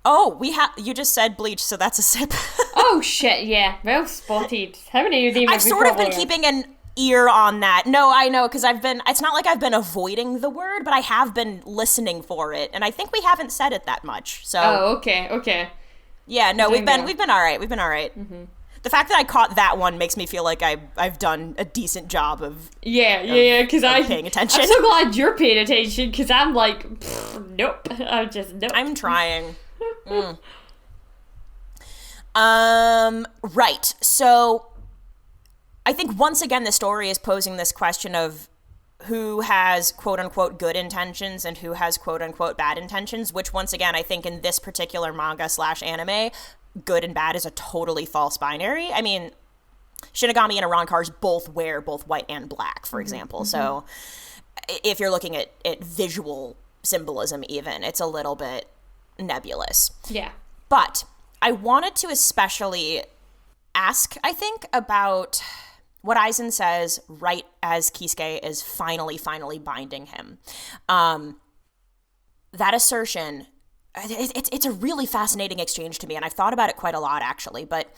Oh, you just said Bleach, so that's a sip. Oh, shit, yeah. Well spotted. How many of them I've sort of been keeping an ear on that. No, I know, because it's not like I've been avoiding the word, but I have been listening for it, and I think we haven't said it that much, so. Oh, okay. Yeah, no, we've been all right. Mm-hmm. The fact that I caught that one makes me feel like I've done a decent job of because I'm paying attention. I'm so glad you're paying attention, because I'm like, nope. Nope. I'm trying. Right. So I think once again the story is posing this question of who has quote-unquote good intentions and who has quote-unquote bad intentions, which once again I think in this particular manga/anime, good and bad is a totally false binary. I mean, Shinigami and Arrancars both wear both white and black, for example. So if you're looking at visual symbolism even, it's a little bit nebulous. Yeah. But I wanted to especially ask, I think, about what Aizen says right as Kisuke is finally binding him. That assertion, it's a really fascinating exchange to me, and I've thought about it quite a lot, actually. But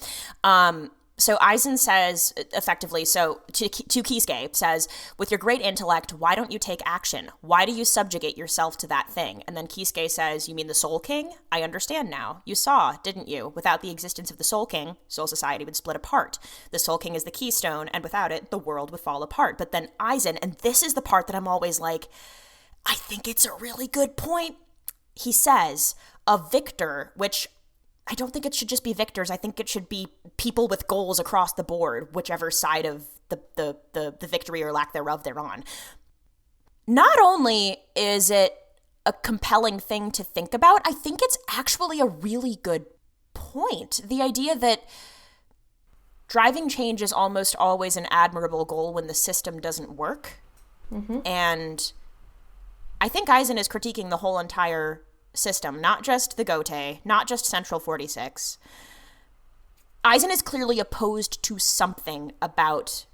so Aizen says, effectively, to Kisuke, says, with your great intellect, why don't you take action? Why do you subjugate yourself to that thing? And then Kisuke says, you mean the Soul King? I understand now. You saw, didn't you? Without the existence of the Soul King, Soul Society would split apart. The Soul King is the keystone, and without it, the world would fall apart. But then Aizen, and this is the part that I'm always like, I think it's a really good point. He says, a victor, which I don't think it should just be victors. I think it should be people with goals across the board, whichever side of the victory or lack thereof they're on. Not only is it a compelling thing to think about, I think it's actually a really good point. The idea that driving change is almost always an admirable goal when the system doesn't work. Mm-hmm. And I think Aizen is critiquing the whole entire system, not just the Gote, not just Central 46. Aizen is clearly opposed to something about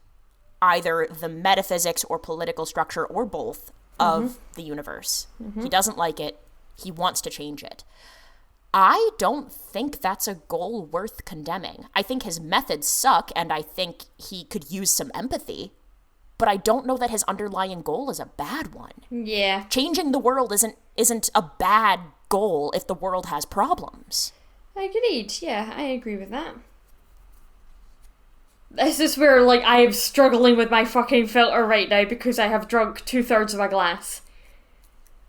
either the metaphysics or political structure or both of the universe. He doesn't like it. He wants to change it. I don't think that's a goal worth condemning. I think his methods suck, and I think he could use some empathy, but I don't know that his underlying goal is a bad one. Yeah. Changing the world isn't a bad goal if the world has problems. Agreed. Yeah, I agree with that. This is where, like, I am struggling with my fucking filter right now because I have drunk 2/3 of a glass.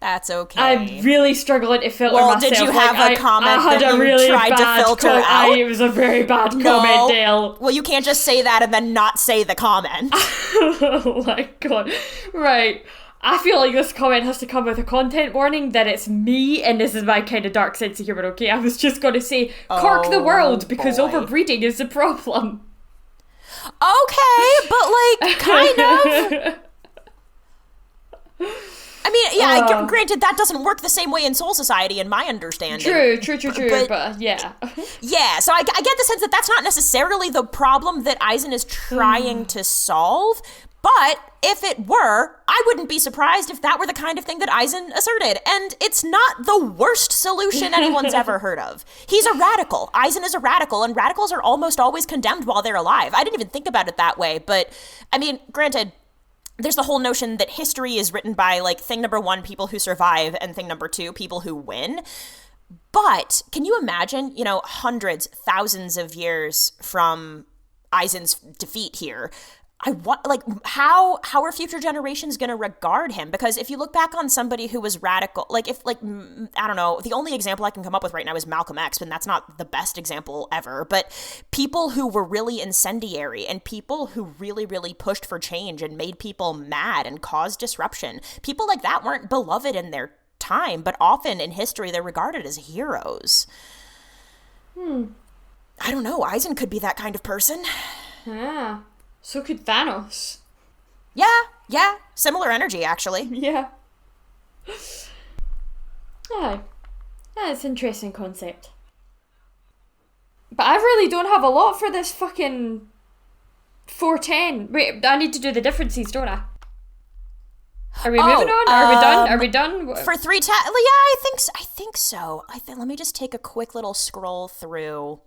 That's okay. I'm really struggling to filter myself. Did you have a comment I had that a you really tried to filter out? It was a very bad comment, Dale. Well, you can't just say that and then not say the comment. Oh my god. Right. I feel like this comment has to come with a content warning that it's me and this is my kind of dark sense of humour, okay? I was just going to say, cork the world because overbreeding is the problem. Okay, but like, kind of. I mean, yeah, granted, that doesn't work the same way in Soul Society, in my understanding. True, but yeah. Yeah, so I get the sense that that's not necessarily the problem that Aizen is trying to solve, but if it were, I wouldn't be surprised if that were the kind of thing that Aizen asserted, and it's not the worst solution anyone's ever heard of. He's a radical. Aizen is a radical, and radicals are almost always condemned while they're alive. I didn't even think about it that way, but, I mean, granted, there's the whole notion that history is written by, like, thing number 1, people who survive, and thing number 2, people who win. But can you imagine, hundreds, thousands of years from Aizen's defeat here? How are future generations going to regard him? Because if you look back on somebody who was radical, I don't know, the only example I can come up with right now is Malcolm X, and that's not the best example ever, but people who were really incendiary and people who really, really pushed for change and made people mad and caused disruption, people like that weren't beloved in their time, but often in history they're regarded as heroes. I don't know, Aizen could be that kind of person. Yeah. So could Thanos. Yeah. Similar energy, actually. Yeah. Oh. That's an interesting concept. But I really don't have a lot for this fucking 410. Wait, I need to do the differences, don't I? Are we moving on? Are we done? For 310? Yeah, I think so. Let me just take a quick little scroll through.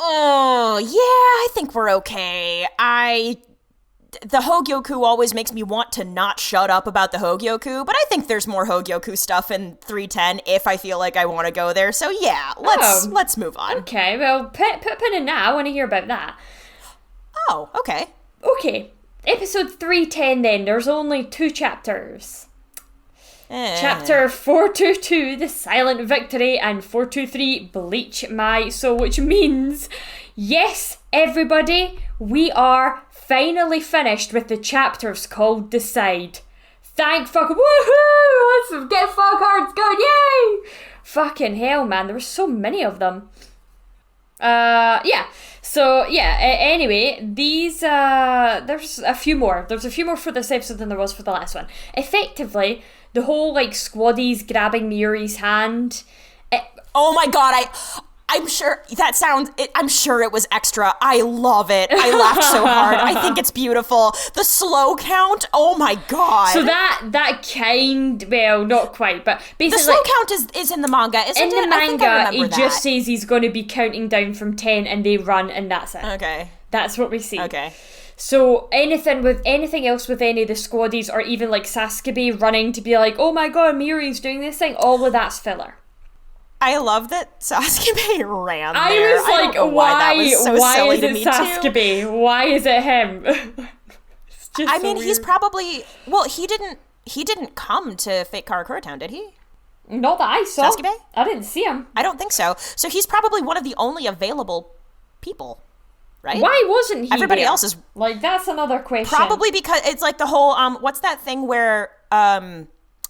Oh, yeah, I think we're okay. The Hogyoku always makes me want to not shut up about the Hogyoku, but I think there's more Hogyoku stuff in 310 if I feel like I want to go there. So yeah, let's move on. Okay, well, put pin in now. I want to hear about that. Oh, okay. Okay, episode 310 then. There's only 2 chapters. Chapter 422, The Silent Victory, and 423, Bleach My Soul, which means, yes, everybody, we are finally finished with the chapters called Decide. Thank fucking, woohoo! Let's get fuck cards going, yay! Fucking hell, man, there were so many of them. Anyway, these, there's a few more. There's a few more for this episode than there was for the last one. Effectively, the whole, squaddies grabbing Miuri's hand. Oh my god, I'm sure I'm sure it was extra. I love it. I laughed so hard. I think it's beautiful. The slow count, oh my god. So well, not quite, but basically... The slow count is in the manga, isn't it? In the manga, he that. just says he's going to be counting down from 10 and they run and that's it. Okay. That's what we see. Okay. So anything else with any of the squaddies or even Sasuke running to be like, oh my god, Miuri's doing this thing, all of that's filler. I love that Sasuke ran there. I was like, I don't know why that was so silly to me Sasuke? Too. Why is it him? He's probably... Well, he didn't come to Fate Karakura Town, did he? Not that I saw. Sasuke? I didn't see him. I don't think so. So he's probably one of the only available people, right? Why wasn't he Everybody there? else is... that's another question. Probably because it's the whole... what's that thing where...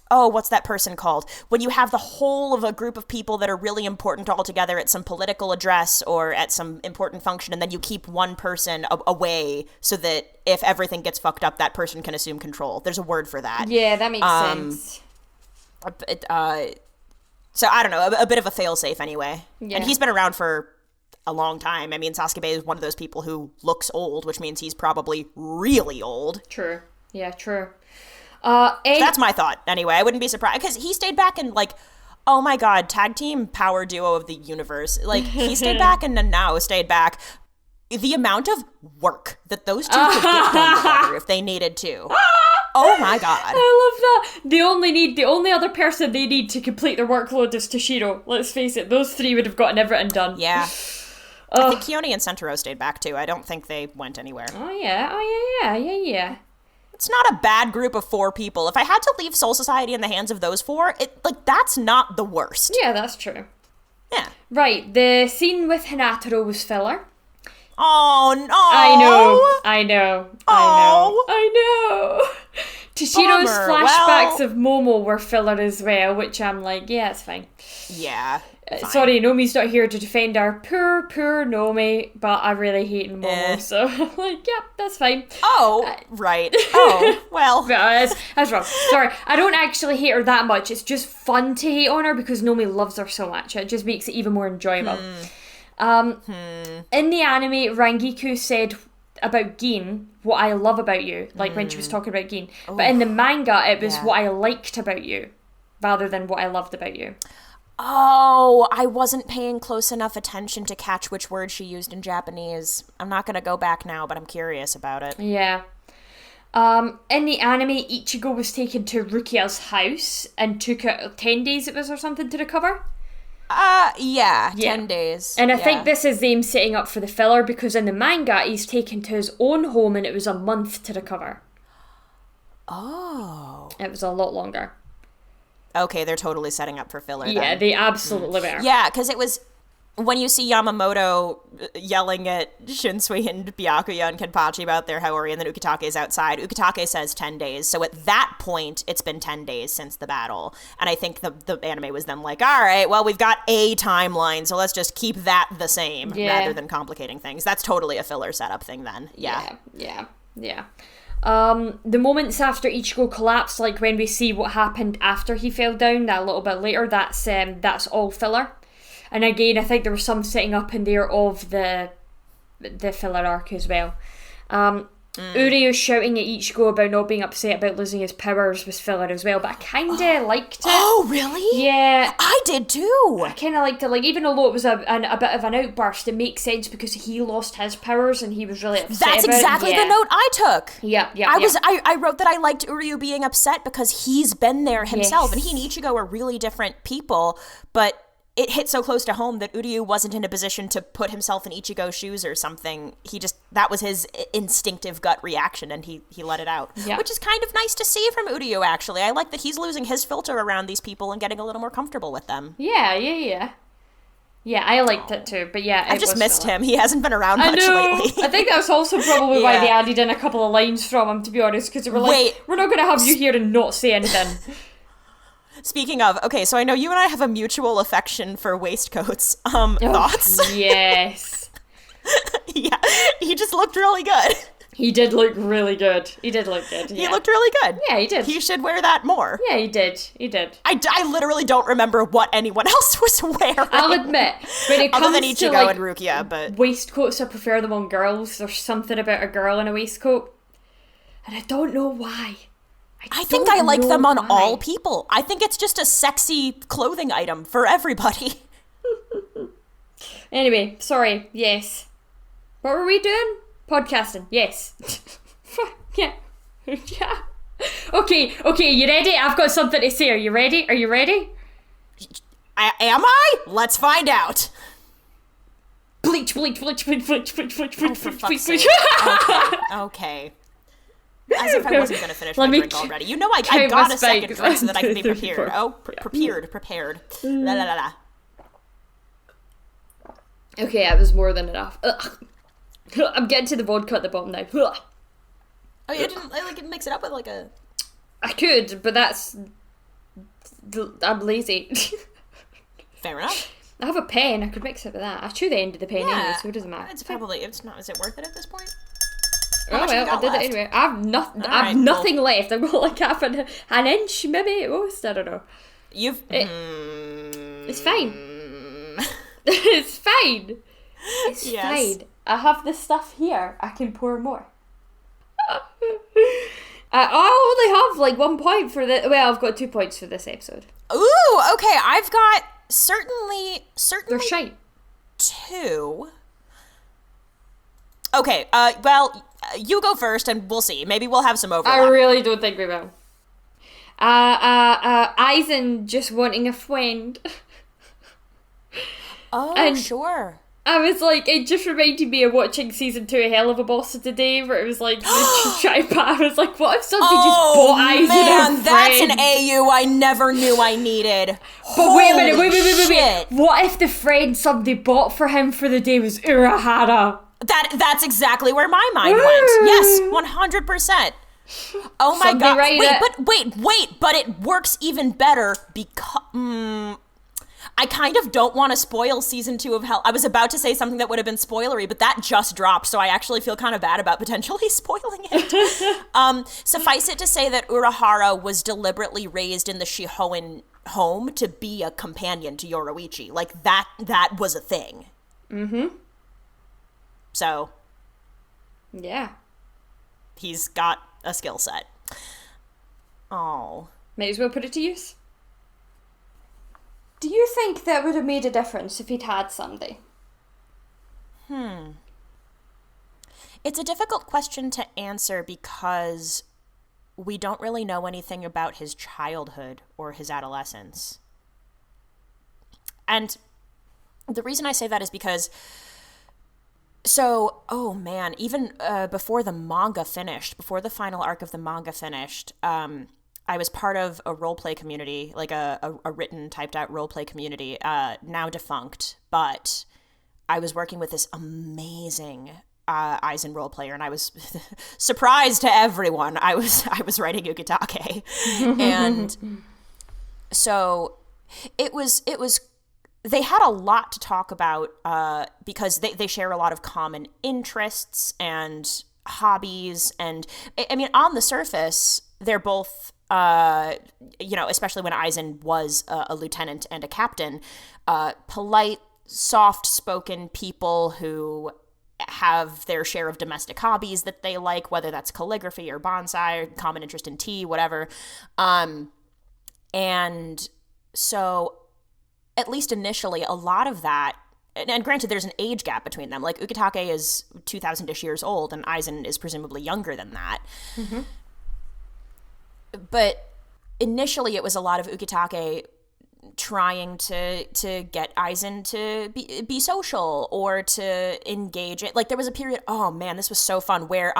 what's that person called? When you have the whole of a group of people that are really important all together at some political address or at some important function, and then you keep one person away so that if everything gets fucked up, that person can assume control. There's a word for that. Yeah, that makes sense. So I don't know, a bit of a failsafe anyway. Yeah. And he's been around for a long time. I mean, Sasuke is one of those people who looks old, which means he's probably really old. True. Yeah, true. That's my thought, anyway. I wouldn't be surprised, because he stayed back and, like, oh my god, tag team power duo of the universe. Like, he stayed back and Nanao stayed back. The amount of work that those two could get done together if they needed to. Oh my god. I love that. The only other person they need to complete their workload is Toshiro. Let's face it, those three would have gotten everything done. Yeah. I think Keone and Sentaro stayed back too. I don't think they went anywhere. Oh yeah. It's not a bad group of 4 people. If I had to leave Soul Society in the hands of those 4, that's not the worst. Yeah, that's true. Yeah. Right, the scene with Hinataro was filler. Oh, no. I know. Toshiro's flashbacks of Momo were filler as well, which I'm like, yeah, it's fine. Yeah. Sorry, Nomi's not here to defend our poor Nomi, but I really hate Momo, so I'm like, yeah, that's fine. Oh, right. Oh, well. That's wrong. Sorry, I don't actually hate her that much. It's just fun to hate on her because Nomi loves her so much. It just makes it even more enjoyable. In the anime, Rangiku said about Gin, what I love about you, like when she was talking about Gin. But in the manga, it was what I liked about you, rather than what I loved about you. Oh, I wasn't paying close enough attention to catch which word she used in Japanese. I'm not going to go back now, but I'm curious about it. Yeah. In the anime, Ichigo was taken to Rukia's house and took 10 days it was or something to recover. Yeah, 10 days. And I think this is them setting up for the filler, because in the manga, he's taken to his own home and it was a month to recover. Oh. It was a lot longer. Okay, they're totally setting up for filler Yeah, then. they absolutely were. Yeah, because it was... When you see Yamamoto yelling at Shinsui and Byakuya and Kenpachi about their Haori, and then Ukitake's outside, Ukitake says 10 days. So at that point, it's been 10 days since the battle. And I think the anime was then like, all right, well, we've got a timeline, so let's just keep that the same rather than complicating things. That's totally a filler setup thing then. Yeah. The moments after Ichigo collapsed, like when we see what happened after he fell down, that a little bit later, that's all filler. And again, I think there was some setting up in there of the filler arc as well. Uryu shouting at Ichigo about not being upset about losing his powers was filler as well, but I kinda liked it. Oh, really? Yeah. I did too. I kinda liked it. Like, even although it was a bit of an outburst, it makes sense because he lost his powers and he was really upset That's about exactly it. the note I took. I wrote that I liked Uryu being upset because he's been there himself, and he and Ichigo are really different people, but it hit so close to home that Uryu wasn't in a position to put himself in Ichigo's shoes or something. That was his instinctive gut reaction, and he let it out. Yeah. Which is kind of nice to see from Uryu, actually. I like that he's losing his filter around these people and getting a little more comfortable with them. Yeah, I liked it too, but yeah, I've just missed him. He hasn't been around much lately. I think that's also probably why they added in a couple of lines from him, to be honest, because they were like, we're not going to have you here and not say anything. Speaking of, okay, so I know you and I have a mutual affection for waistcoats. Thoughts? Yes. Yeah, he just looked really good. He did look really good. He looked really good. Yeah, he did. He should wear that more. Yeah, he did. I literally don't remember what anyone else was wearing. I'll admit, when it comes other than Ichigo to and Rukia, but waistcoats, I prefer them on girls. There's something about a girl in a waistcoat, and I don't know why. I think I like them on all people. I think it's just a sexy clothing item for everybody. Anyway, sorry. Yes. What were we doing? Podcasting. Yes. Yeah. Okay, you ready? I've got something to say. Are you ready? Am I? Let's find out. Bleach. For fuck's sake. Okay. As if I wasn't going to finish my drink already. You know I got a second drink so that I can be prepared. Prepared. La la la la. Okay, that was more than enough. Ugh. I'm getting to the vodka at the bottom now. Ugh. Oh, you didn't mix it up with like a... I could, but that's I'm lazy. Fair enough. I have a pen. I could mix it with that. I chew the end of the pen anyway, so it doesn't matter. It's probably, it's not, is it worth it at this point? Oh well, I did it anyway. I have nothing left. I've got like half an inch maybe at most. I don't know. It's fine. It's fine. It's fine. I have this stuff here. I can pour more. I only have like 1 point for the. Well, I've got 2 points for this episode. Ooh, okay. I've got certainly They're shite. 2. Okay. Well, you go first, and we'll see. Maybe we'll have some overlap. I really don't think we will. Aizen just wanting a friend. Oh, and sure. I was like, it just reminded me of watching season 2 of Hell of a Boss of Today, where it was like, I was like, what if somebody just bought Aizen a friend? That's an AU I never knew I needed. But wait a minute, wait. What if the friend somebody bought for him for the day was Urahara? That's exactly where my mind went. Yes, 100%. Oh my god. Wait, but it works even better because I kind of don't want to spoil season 2 of Hell. I was about to say something that would have been spoilery, but that just dropped, so I actually feel kind of bad about potentially spoiling it. Suffice it to say that Urahara was deliberately raised in the Shihoin home to be a companion to Yoruichi. Like, that was a thing. Mm-hmm. So. Yeah. He's got a skill set. Oh. May as well put it to use. Do you think that would have made a difference if he'd had somebody? It's a difficult question to answer because we don't really know anything about his childhood or his adolescence. And the reason I say that is because even before the manga finished, before the final arc of the manga finished, I was part of a roleplay community, like a written, typed out roleplay community, now defunct, but I was working with this amazing Aizen roleplayer, and I was surprised to everyone. I was writing Ukitake, and so it was. They had a lot to talk about because they share a lot of common interests and hobbies, and I mean, on the surface, they're both. Especially when Aizen was a lieutenant and a captain, polite, soft-spoken people who have their share of domestic hobbies that they like, whether that's calligraphy or bonsai or common interest in tea, whatever. And so, at least initially, a lot of that, and granted, there's an age gap between them. Like, Ukitake is 2,000-ish years old, and Aizen is presumably younger than that. Mm-hmm. But initially, it was a lot of Ukitake trying to get Aizen to be social or to engage it. Like, there was a period, oh man, this was so fun, where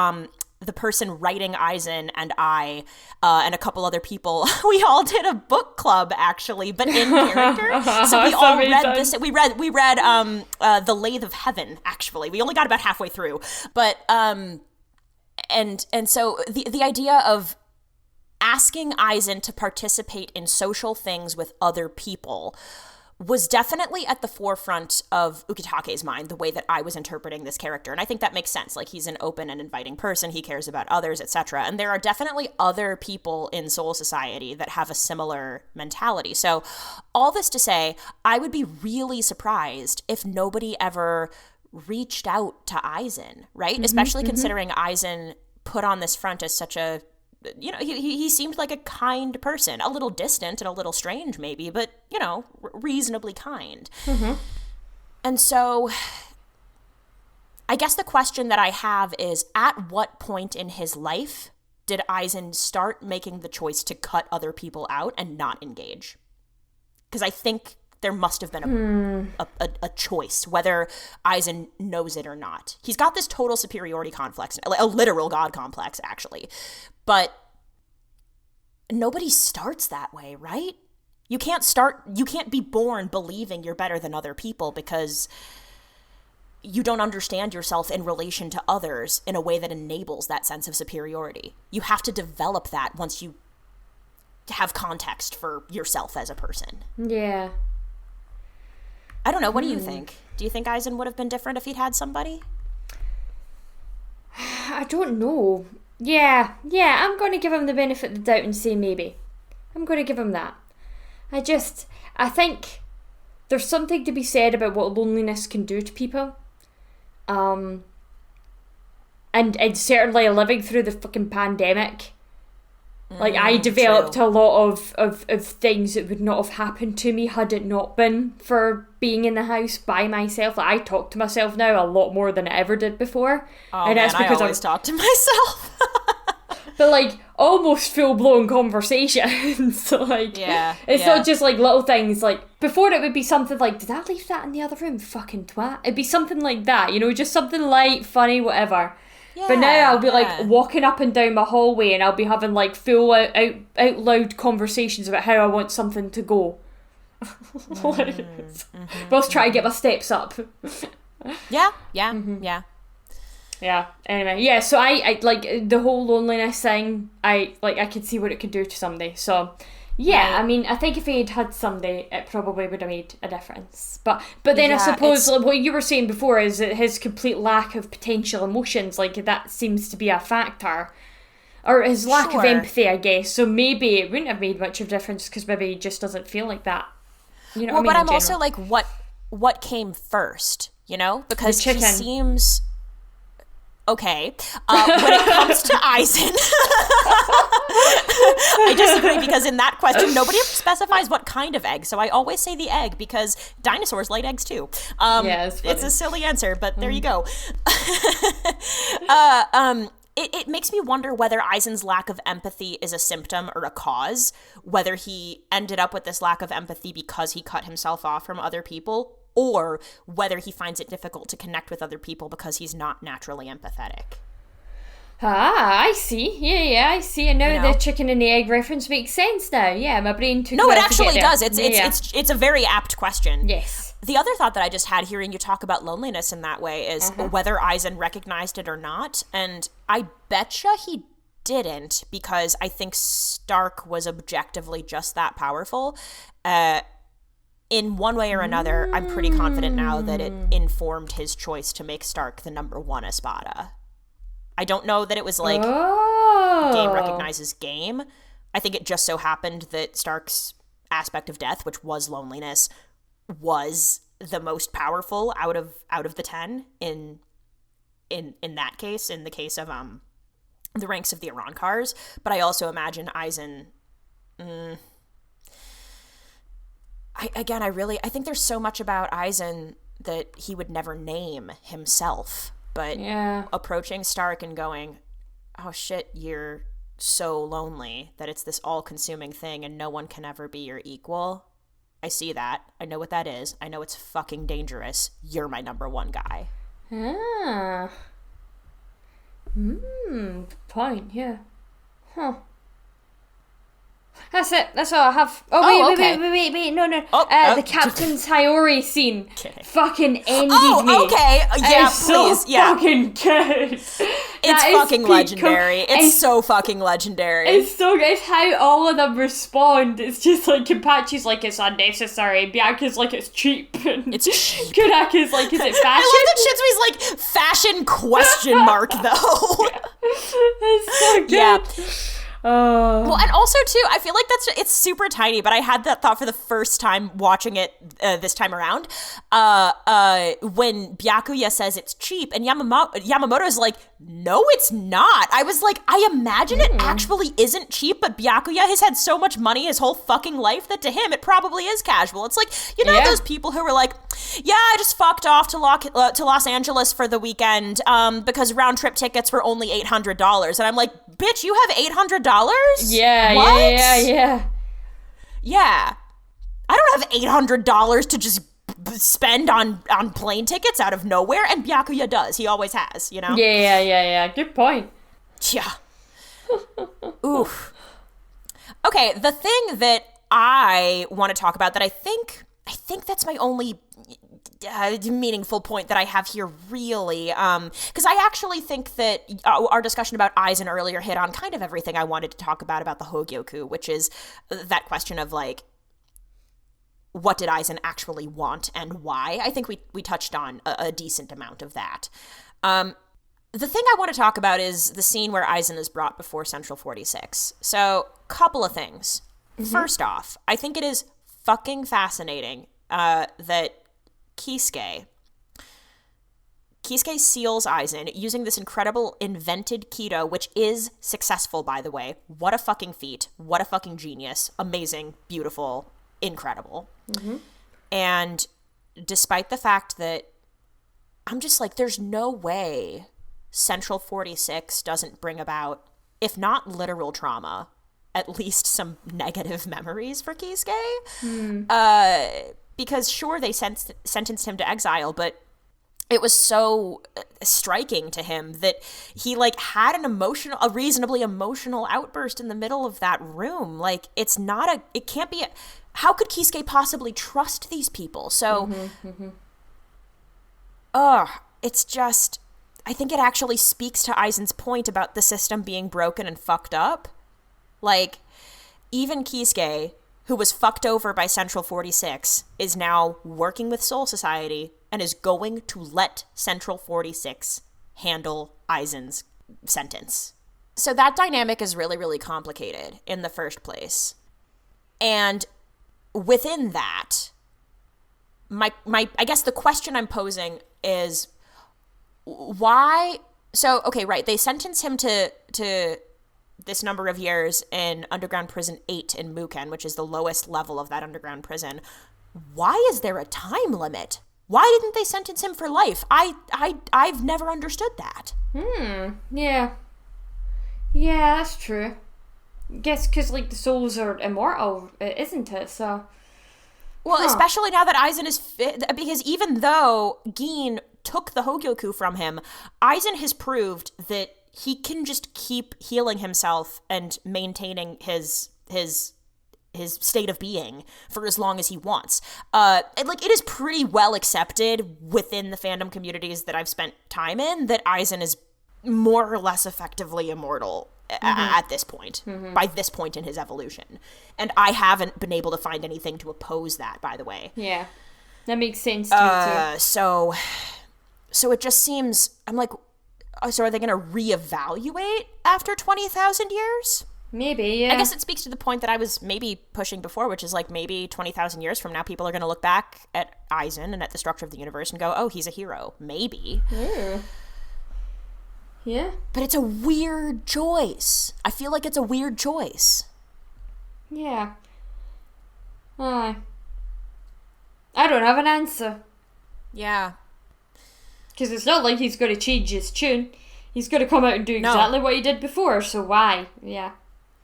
the person writing Aizen and I and a couple other people, we all did a book club, actually, but in character. So we all read this. We read The Lathe of Heaven, actually. We only got about halfway through. But and so the idea of asking Aizen to participate in social things with other people was definitely at the forefront of Ukitake's mind, the way that I was interpreting this character. And I think that makes sense. Like, he's an open and inviting person. He cares about others, etc. And there are definitely other people in Soul Society that have a similar mentality. So all this to say, I would be really surprised if nobody ever reached out to Aizen, right? Especially considering Aizen put on this front as such a, he seemed like a kind person, a little distant and a little strange maybe, but, reasonably kind. Mm-hmm. And so I guess the question that I have is, at what point in his life did Aizen start making the choice to cut other people out and not engage? Because I think there must have been a choice, whether Aizen knows it or not. He's got this total superiority complex, a literal god complex, actually. But nobody starts that way, right? You can't be born believing you're better than other people because you don't understand yourself in relation to others in a way that enables that sense of superiority. You have to develop that once you have context for yourself as a person. Yeah. I don't know. What do you think? Do you think Aizen would have been different if he'd had somebody? I don't know. Yeah, I'm going to give him the benefit of the doubt and say maybe. I'm going to give him that. I think there's something to be said about what loneliness can do to people. And certainly living through the fucking pandemic, like, I developed a lot of things that would not have happened to me had it not been for being in the house by myself. Like, I talk to myself now a lot more than I ever did before. Oh, and that's because I always talk to myself. But, like, almost full-blown conversations. So, like, it's not just, like, little things. Like, before it would be something like, did I leave that in the other room? Fucking twat. It'd be something like that, you know, just something light, funny, whatever. Yeah, but now I'll be like walking up and down my hallway and I'll be having like full out loud conversations about how I want something to go. But I'll try to get my steps up. Yeah. Anyway, yeah. So I like the whole loneliness thing. I could see what it could do to somebody. So yeah, right. I mean, I think if he had had somebody, it probably would have made a difference. But then I suppose like, what you were saying before is that his complete lack of potential emotions, like that seems to be a factor. Or his lack of empathy, I guess. So maybe it wouldn't have made much of a difference because maybe he just doesn't feel like that. You know what I mean? But I'm also like, what came first, you know? Because he seems... Okay, when it comes to Aizen, I disagree because in that question, nobody ever specifies what kind of egg. So I always say the egg because dinosaurs laid eggs too. It's a silly answer, but there you go. It makes me wonder whether Aizen's lack of empathy is a symptom or a cause, whether he ended up with this lack of empathy because he cut himself off from other people, or whether he finds it difficult to connect with other people because he's not naturally empathetic. I see. Yeah, I see. And now the chicken and the egg reference makes sense now. Yeah, my brain took... No, it actually does. It's a very apt question. Yes. The other thought that I just had hearing you talk about loneliness in that way is whether Aizen recognized it or not. And I betcha he didn't, because I think Stark was objectively just that powerful. In one way or another, I'm pretty confident now that it informed his choice to make Stark the number one Espada. I don't know that it was like game recognizes game. I think it just so happened that Stark's aspect of death, which was loneliness, was the most powerful out of the 10 in that case, in the case of the ranks of the Arrancars. But I also imagine Aizen... I think there's so much about Aizen that he would never name himself, but approaching Stark and going, oh shit, you're so lonely that it's this all-consuming thing and no one can ever be your equal. I see that. I know what that is. I know it's fucking dangerous. You're my number one guy. Good point, yeah. Huh. That's it. That's all I have. Wait. No. The Captain's Hiyori scene fucking ended me. Okay. Yeah, please. So fucking good. It's fucking legendary. It's so fucking legendary. It's so good. It's how all of them respond. It's just like Kenpachi's like it's unnecessary. Byaku's like it's cheap. It's cheap. Kuraku's like is it fashion? I love that Shitsui's like fashion question mark though. It's so good. Yeah. Well, and also too, I feel like it's super tiny, but I had that thought for the first time watching it this time around. When Byakuya says it's cheap, and Yamamoto's like, no, it's not. I was like, I imagine it actually isn't cheap, but Byakuya has had so much money his whole fucking life that to him it probably is casual. It's like, those people who were like, yeah, I just fucked off to Los Angeles for the weekend because round trip tickets were only $800, and I'm like, bitch, you have $800? Yeah, what? Yeah. I don't have $800 to just spend on plane tickets out of nowhere, and Byakuya does. He always has, you know? Yeah. Good point. Yeah. Oof. Okay, the thing that I want to talk about that I think I think that's my only meaningful point that I have here, really. Because I actually think that our discussion about Aizen earlier hit on kind of everything I wanted to talk about the Hogyoku, which is that question of, like, what did Aizen actually want and why? I think we touched on a decent amount of that. The thing I want to talk about is the scene where Aizen is brought before Central 46. So, couple of things. Mm-hmm. First off, I think it is fucking fascinating that Kisuke seals Aizen using this incredible invented keto, which is successful, by the way. What a fucking feat. What a fucking genius. Amazing, beautiful, incredible. Mm-hmm. And despite the fact that I'm just like, there's no way Central 46 doesn't bring about, if not literal trauma, at least some negative memories for Kisuke. Because sure, they sentenced him to exile, but it was so striking to him that he, like, had a reasonably emotional outburst in the middle of that room. Like, it can't be, how could Kisuke possibly trust these people? So, it's just, I think it actually speaks to Aizen's point about the system being broken and fucked up. Like, even Kisuke, who was fucked over by Central 46, is now working with Soul Society and is going to let Central 46 handle Aizen's sentence. So that dynamic is really, really complicated in the first place. And within that, my I guess the question I'm posing is why... So, okay, right, they sentence him to this number of years in Underground Prison 8 in Muken, which is the lowest level of that underground prison. Why is there a time limit? Why didn't they sentence him for life? I've never understood that. Yeah. Yeah, that's true. I guess because, like, the souls are immortal, isn't it? So... Well, especially now that Aizen is because even though Gin took the Hogyoku from him, Aizen has proved that he can just keep healing himself and maintaining his state of being for as long as he wants. It is pretty well accepted within the fandom communities that I've spent time in that Aizen is more or less effectively immortal at this point, by this point in his evolution. And I haven't been able to find anything to oppose that, by the way. Yeah, that makes sense to me too. So it just seems, I'm like, so are they going to reevaluate after 20,000 years? Maybe, yeah. I guess it speaks to the point that I was maybe pushing before, which is like maybe 20,000 years from now, people are going to look back at Aizen and at the structure of the universe and go, oh, he's a hero. Maybe. Yeah. But it's a weird choice. I feel like it's a weird choice. Yeah. I don't have an answer. Yeah. Because it's not like he's going to change his tune. He's going to come out and do exactly what he did before, so why? Yeah.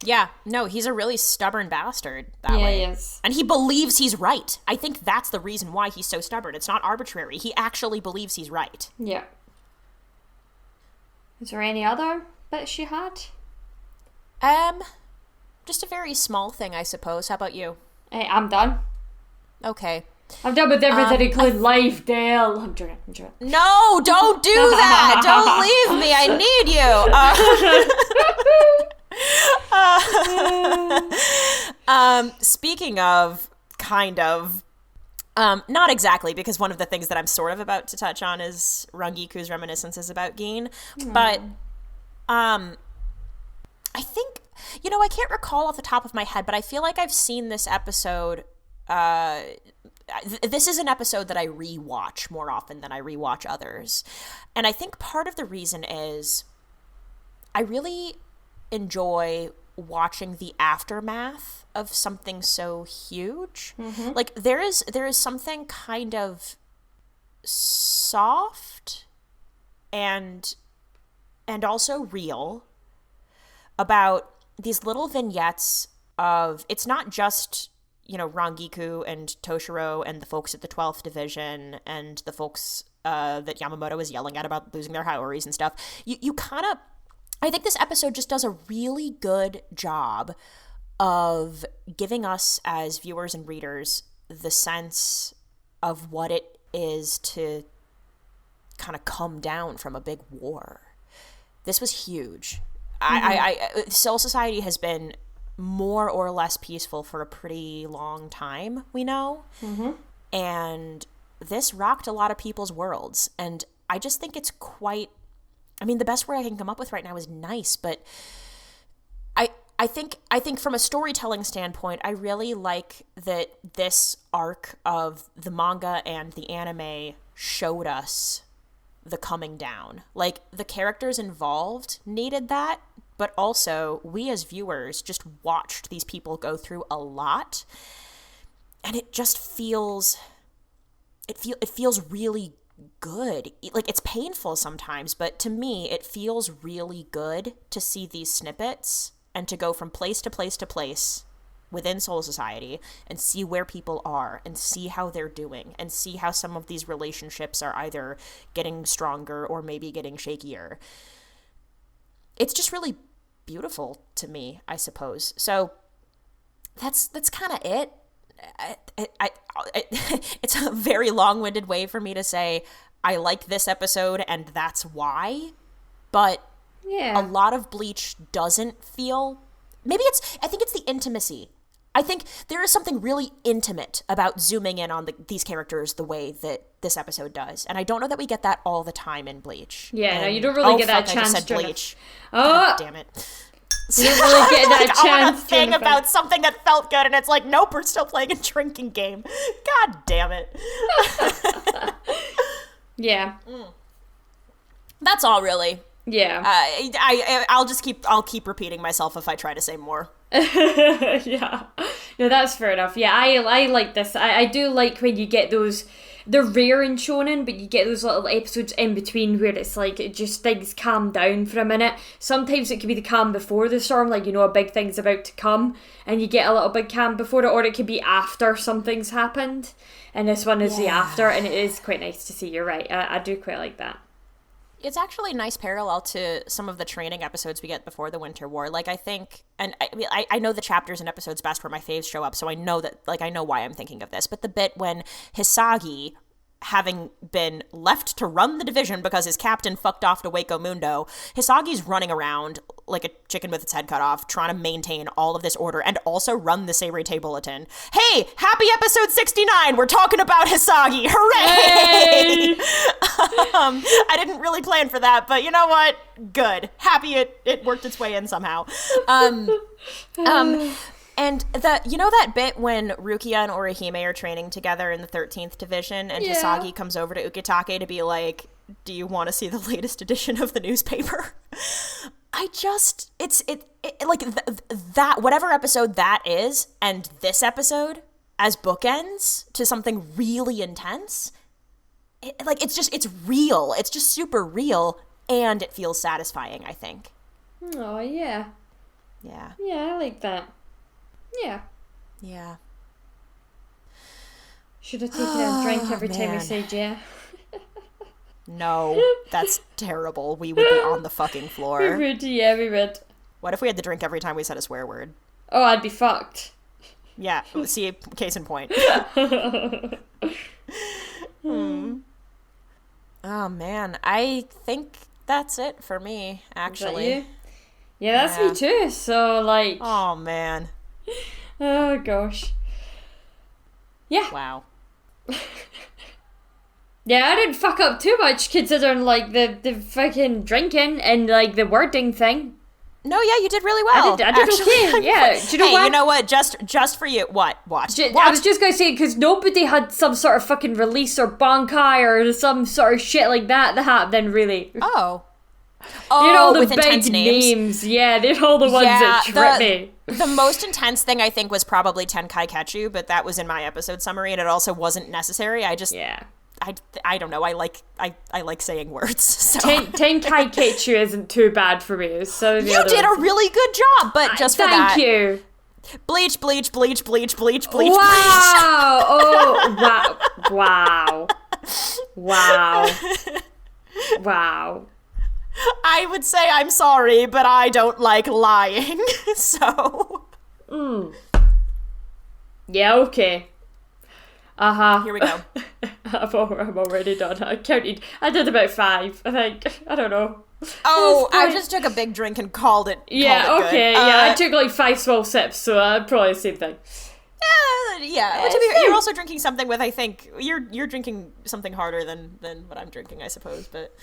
Yeah, no, he's a really stubborn bastard that way. Yeah, he is. And he believes he's right. I think that's the reason why he's so stubborn. It's not arbitrary. He actually believes he's right. Yeah. Is there any other bits you had? Just a very small thing, I suppose. How about you? I'm done. Okay. I'm done with everything, including life, Dale. I'm joking. No, don't do that. Don't leave me. I need you. Speaking of, kind of, not exactly, because one of the things that I'm sort of about to touch on is Rangiku's reminiscences about Gin, but I think, I can't recall off the top of my head, but I feel like I've seen this episode. This is an episode that I rewatch more often than I rewatch others. And I think part of the reason is I really enjoy watching the aftermath of something so huge. Like, there is something kind of soft and also real about these little vignettes of, it's not just Rangiku and Toshiro and the folks at the 12th Division and the folks that Yamamoto was yelling at about losing their Haoris and stuff. You kind of... I think this episode just does a really good job of giving us as viewers and readers the sense of what it is to kind of come down from a big war. This was huge. Soul Society has been more or less peaceful for a pretty long time, we know. And this rocked a lot of people's worlds. And I just think it's quite, I mean, the best word I can come up with right now is nice, but I think from a storytelling standpoint, I really like that this arc of the manga and the anime showed us the coming down. Like, the characters involved needed that, but also we as viewers just watched these people go through a lot, and it just feels, it feels really good. Like, it's painful sometimes, but to me it feels really good to see these snippets and to go from place to place to place within Soul Society and see where people are and see how they're doing and see how some of these relationships are either getting stronger or maybe getting shakier. It's just really beautiful to me, I suppose. So that's kind of it. It's a very long-winded way for me to say I like this episode and that's why, but a lot of Bleach doesn't feel, I think it's the intimacy. I think there is something really intimate about zooming in on these characters the way that this episode does, and I don't know that we get that all the time in Bleach. Yeah, no, you don't really get that chance. I just said Bleach. God damn it. You don't really get that like, chance. I want to think about something that felt good, and it's like, nope, we're still playing a drinking game. God damn it. Yeah. That's all, really. Yeah. I'll keep repeating myself if I try to say more. Yeah. No, that's fair enough. Yeah, I like this. I do like when you get those, they're rare in shonen, but you get those little episodes in between where it's like, it just things calm down for a minute. Sometimes it could be the calm before the storm, like, you know, a big thing's about to come, and you get a little big calm before it, or it could be after something's happened. And this one is the after, and it is quite nice to see. You're right. I do quite like that. It's actually a nice parallel to some of the training episodes we get before the Winter War. Like, I think, and I know the chapters and episodes best where my faves show up, so I know that, like, I know why I'm thinking of this. But the bit when Hisagi, having been left to run the division because his captain fucked off to Waco Mundo, Hisagi's running around like a chicken with its head cut off, trying to maintain all of this order and also run the Seirei Bulletin. Hey, happy episode 69! We're talking about Hisagi! Hooray! Hey! I didn't really plan for that, but you know what? Good. Happy it worked its way in somehow. And that bit when Rukia and Orihime are training together in the 13th Division, and Hisagi comes over to Ukitake to be like, do you want to see the latest edition of the newspaper? That whatever episode that is, and this episode as bookends to something really intense, it's real. It's just super real, and it feels satisfying, I think. Oh, yeah. Yeah. Yeah, I like that. Yeah. Yeah. Should have taken a drink every time I said yeah. No, that's terrible. We would be on the fucking floor. We would. What if we had to drink every time we said a swear word? Oh, I'd be fucked. Yeah, see, case in point. Oh, man. I think that's it for me, actually. Is that you? Yeah, that's me too. So, like... Oh, man. Oh, gosh. Yeah. Wow. Yeah, I didn't fuck up too much considering, like, the fucking drinking and, like, the wording thing. No, yeah, you did really well. I did okay, yeah. Do you know what? You know what? Just for you. What? I was just going to say, because nobody had some sort of fucking release or bankai or some sort of shit like that happened, really. Oh. They're all the with big names. Yeah, they're all the ones that trip me. The most intense thing, I think, was probably Tenkai Ketchu, but that was in my episode summary, and it also wasn't necessary. I just... Yeah. I don't know. I like saying words. So. Tenkai Ketchu isn't too bad for me. So you did a really good job, but just for that. Thank you. Bleach. Wow! Oh, wow! Wow! I would say I'm sorry, but I don't like lying. So. Yeah. Okay. Here we go. I'm already done. I counted. I did about 5, I think. I don't know. Oh, I just took a big drink and called it. Yeah, called it okay. good. I took like 5 small sips, so probably the same thing. Yeah. But to be fair, you're also drinking something with, I think, you're drinking something harder than what I'm drinking, I suppose. But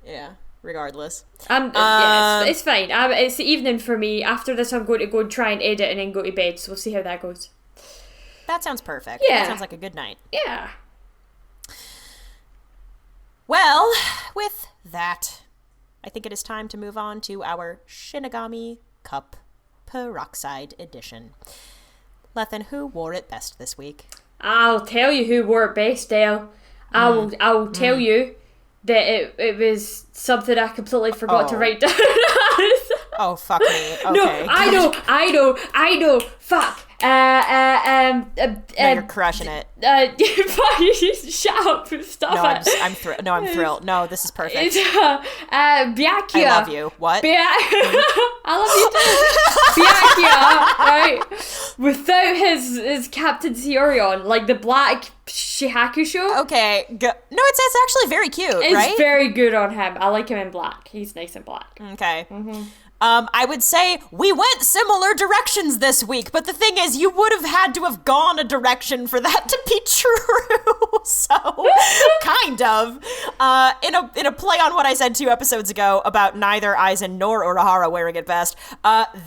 yeah, regardless. It's fine. It's the evening for me. After this, I'm going to go and try and edit and then go to bed, so we'll see how that goes. That sounds perfect. Yeah. That sounds like a good night. Yeah. Well, with that, I think it is time to move on to our Shinigami Cup Peroxide Edition. Lethan, who wore it best this week? I'll tell you who wore it best, Dale. I will tell you that it was something I completely forgot to write down. Oh, fuck me. Okay. No, I know. Fuck. No, you're crushing it. Shut up. Stop it. I'm thrilled. No, this is perfect. It's Byakuya. I love you. What? I love you too. Byakuya, right? Without his Captain Sayori on, like the black Shihakusho. Okay. No, it's actually very cute, right? It's very good on him. I like him in black. He's nice in black. Okay. Mm-hmm. I would say we went similar directions this week, but the thing is, you would have had to have gone a direction for that to be true. So, kind of. In a play on what I said 2 episodes ago about neither Aizen nor Urahara wearing it best,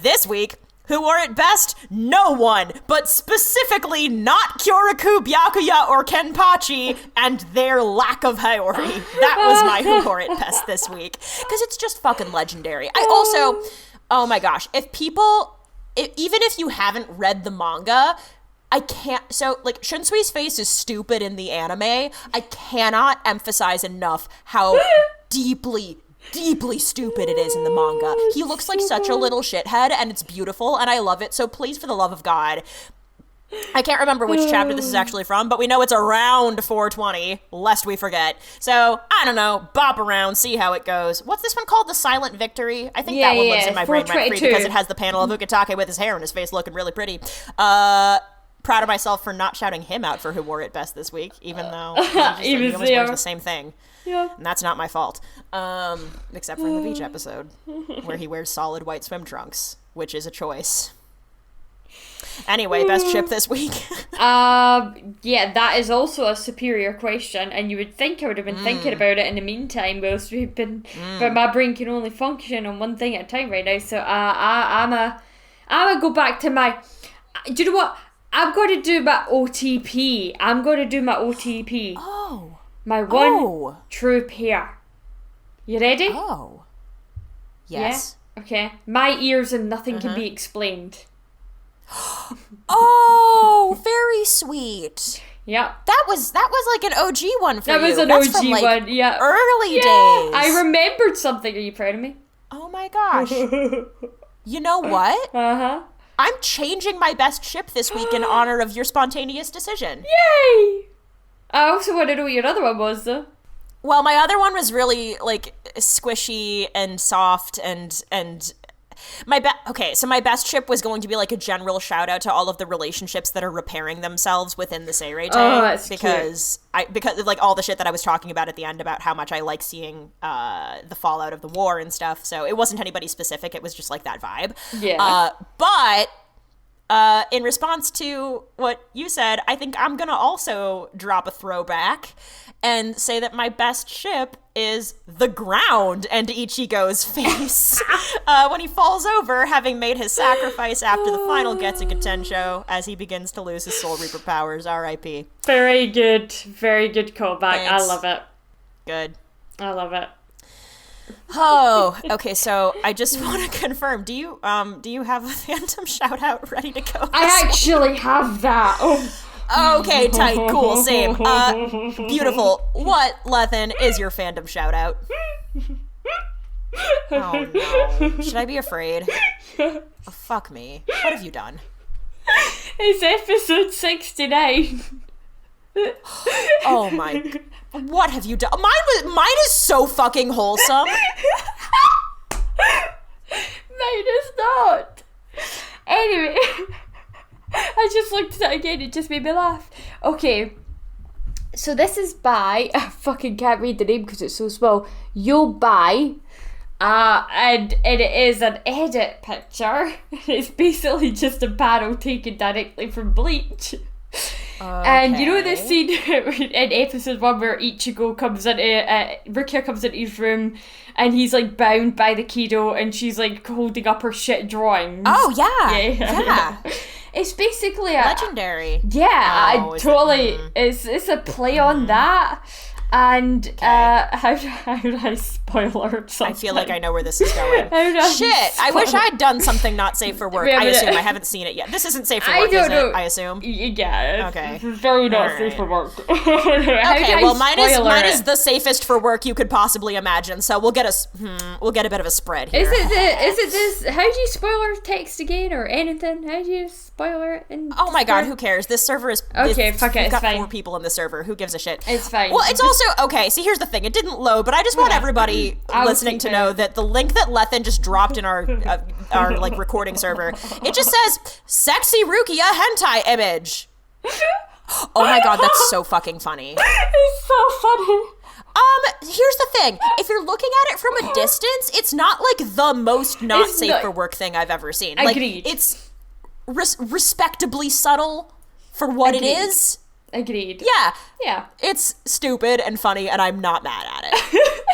this week, who wore it best? No one, but specifically not Kyoraku, Byakuya, or Kenpachi, and their lack of Haori. That was my who wore it best this week. Because it's just fucking legendary. I also, oh my gosh, even if you haven't read the manga, I can't, so, like, Shunsui's face is stupid in the anime. I cannot emphasize enough how deeply stupid it is in the manga. He looks like such a little shithead, and it's beautiful, and I love it, so please, for the love of God. I can't remember which chapter this is actually from, but we know it's around 420, lest we forget. So, I don't know, bop around, see how it goes. What's this one called? The Silent Victory? I think that one lives in my brain rent free because it has the panel of Ukitake with his hair and his face looking really pretty. Proud of myself for not shouting him out for who wore it best this week, even though he always wears the same thing. Yeah. And that's not my fault. Except for in the beach episode, where he wears solid white swim trunks, which is a choice. Anyway, best ship this week. Yeah, that is also a superior question, and you would think I would have been thinking about it in the meantime, whilst we've been, but my brain can only function on one thing at a time right now. So I'm gonna go back to my. Do you know what? I'm going to do my OTP. Oh. My one true pair. You ready? Oh. Yes. Yeah? Okay. My ears and nothing can be explained. Oh, very sweet. Yep. That was like an OG one for you. That was an That's OG from, like, one, yeah. Early days. I remembered something. Are you proud of me? Oh my gosh. You know what? Uh-huh. I'm changing my best ship this week in honor of your spontaneous decision. Yay! I also want to know what your other one was, though. Well, my other one was really, like, squishy and soft and so my best ship was going to be, like, a general shout-out to all of the relationships that are repairing themselves within the Seirei. Oh, that's because of, like, all the shit that I was talking about at the end about how much I like seeing the fallout of the war and stuff. So it wasn't anybody specific. It was just, like, that vibe. Yeah. But in response to what you said, I think I'm going to also drop a throwback and say that my best ship is the ground and Ichigo's face when he falls over, having made his sacrifice after the final Getsuga Tenshō as he begins to lose his Soul Reaper powers. R.I.P. Very good callback. Thanks. I love it. Good. I love it. Oh, okay, so I just want to confirm, do you have a Phantom shout-out ready to go? I actually have that. Oh. Okay, tight, cool, same. Beautiful. What, Lethan, is your fandom shout-out? Oh no. Should I be afraid? Oh, fuck me. What have you done? It's episode 69. Oh my... What have you done? Mine is so fucking wholesome. Mine is not. Anyway, I just looked at it again. It just made me laugh. Okay, so this is by, I fucking can't read the name because it's so small, Yobai, and it is an edit picture. It's basically just a panel taken directly from Bleach. Okay. And you know this scene in episode 1 where Ichigo comes into, Rukia comes into his room and he's like bound by the Kido and she's like holding up her shit drawings. Oh yeah. It's basically a legendary. Yeah, totally. It's a play on that. And how do I spoil her something? I feel like I know where this is going. Shit, I wish I'd done something not safe for work. I assume I haven't seen it yet. This isn't safe for work, is it? I assume. Yeah. Okay. Very not safe for work. Okay, well mine is the safest for work you could possibly imagine. So we'll get a bit of a spread here. Is it this? How do you spoil her text again or anything? How do you spoil her? Oh my god, who cares? This server is okay. Fuck it, we've got fine. 4 people in the server. Who gives a shit? It's fine. Well, it's also okay. See, here's the thing. It didn't load, but I just want everybody listening to know that the link that Lethan just dropped in our like recording server, it just says "sexy Rukia hentai image." Oh my god, that's so fucking funny. It's so funny. Here's the thing. If you're looking at it from a distance, it's not like the most not safe for work thing I've ever seen. Agreed. Like, it's respectably subtle for what it is. Agreed. Yeah. It's stupid and funny, and I'm not mad at it.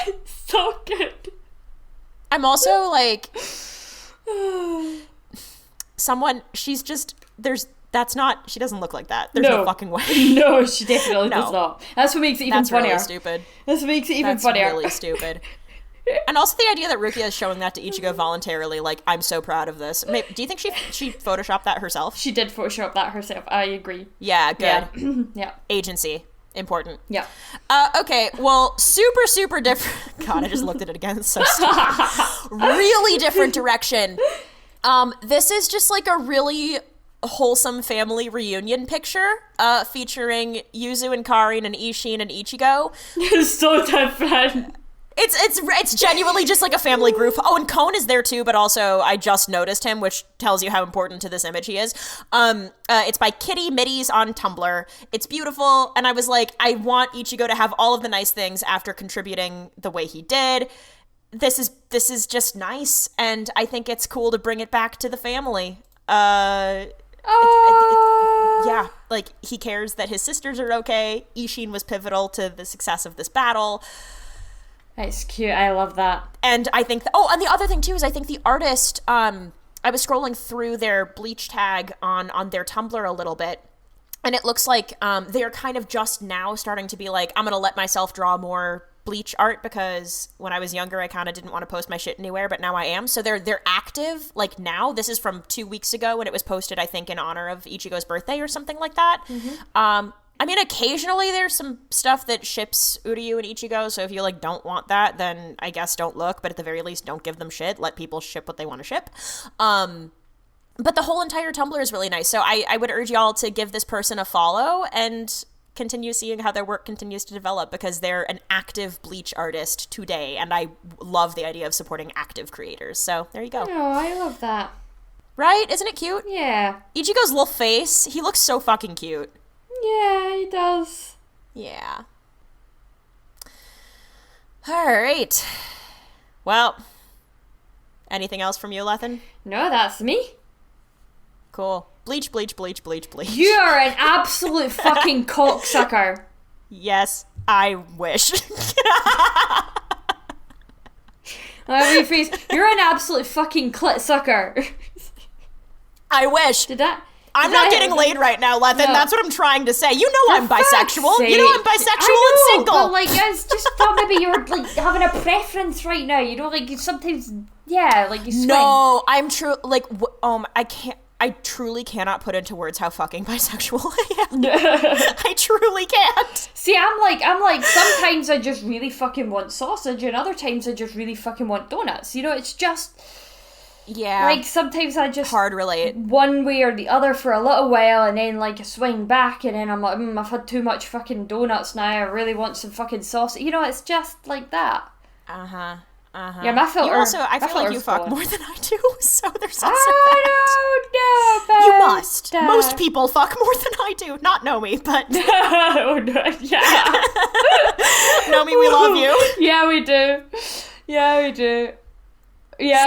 It's so good. I'm also like, she doesn't look like that. There's no fucking way. No, she definitely does not. That's what makes it even funnier. That's really stupid. That's what makes it even funnier. That's really stupid. And also the idea that Rukia is showing that to Ichigo voluntarily, like, I'm so proud of this. Do you think she photoshopped that herself? She did Photoshop that herself. I agree. Yeah, good. Yeah. Yeah. Agency. Important. Yeah. Okay, well, super different. God, I just looked at it again. It's so stupid. Really different direction. This is just like a really wholesome family reunion picture featuring Yuzu and Karin and Ishin and Ichigo. It's so different. It's genuinely just like a family group. Oh, and Kon is there too, but also I just noticed him, which tells you how important to this image he is. It's by Kitty Middies on Tumblr. It's beautiful, and I was like, I want Ichigo to have all of the nice things after contributing the way he did. This is just nice, and I think it's cool to bring it back to the family. Yeah, like, he cares that his sisters are okay. Ishin was pivotal to the success of this battle. It's cute. I love that. And I think... and the other thing, too, is I think the artist... I was scrolling through their Bleach tag on their Tumblr a little bit, and it looks like they're kind of just now starting to be like, I'm going to let myself draw more Bleach art, because when I was younger, I kind of didn't want to post my shit anywhere, but now I am. So they're active, like, now. This is from 2 weeks ago, and it was posted, I think, in honor of Ichigo's birthday or something like that. Mm-hmm. I mean, occasionally there's some stuff that ships Uryu and Ichigo, so if you, like, don't want that, then I guess don't look, but at the very least, don't give them shit. Let people ship what they want to ship. But the whole entire Tumblr is really nice, so I would urge y'all to give this person a follow and continue seeing how their work continues to develop, because they're an active Bleach artist today, and I love the idea of supporting active creators, so there you go. Oh, I love that. Right? Isn't it cute? Yeah. Ichigo's little face, he looks so fucking cute. Yeah, he does. Yeah. All right. Well, anything else from you, Lethan? No, that's me. Cool. Bleach, bleach, bleach, bleach, bleach. You are an absolute fucking cocksucker. Yes, I wish. Rephrase. You're an absolute fucking clit sucker. I wish. I'm not getting laid right now, Lethan. No. That's what I'm trying to say. You know I'm bisexual. You know I'm bisexual and single. But like, I just thought maybe you were like having a preference right now. You know, like you sometimes, yeah, like you swing. No, I'm true. Like, I truly cannot put into words how fucking bisexual I am. I truly can't. See, I'm like, sometimes I just really fucking want sausage, and other times I just really fucking want donuts. You know, it's just. Yeah. Like, sometimes I just... Hard relate. One way or the other for a little while, and then, like, I swing back, and then I'm like, I've had too much fucking donuts now, I really want some fucking sauce. You know, it's just like that. Uh-huh. Yeah, my filter. I feel like you fuck more than I do, so there's also I that. You must. Most people fuck more than I do. Not Nomi, but... Oh, no, yeah. Nomi, we love you. Yeah, we do. Yeah,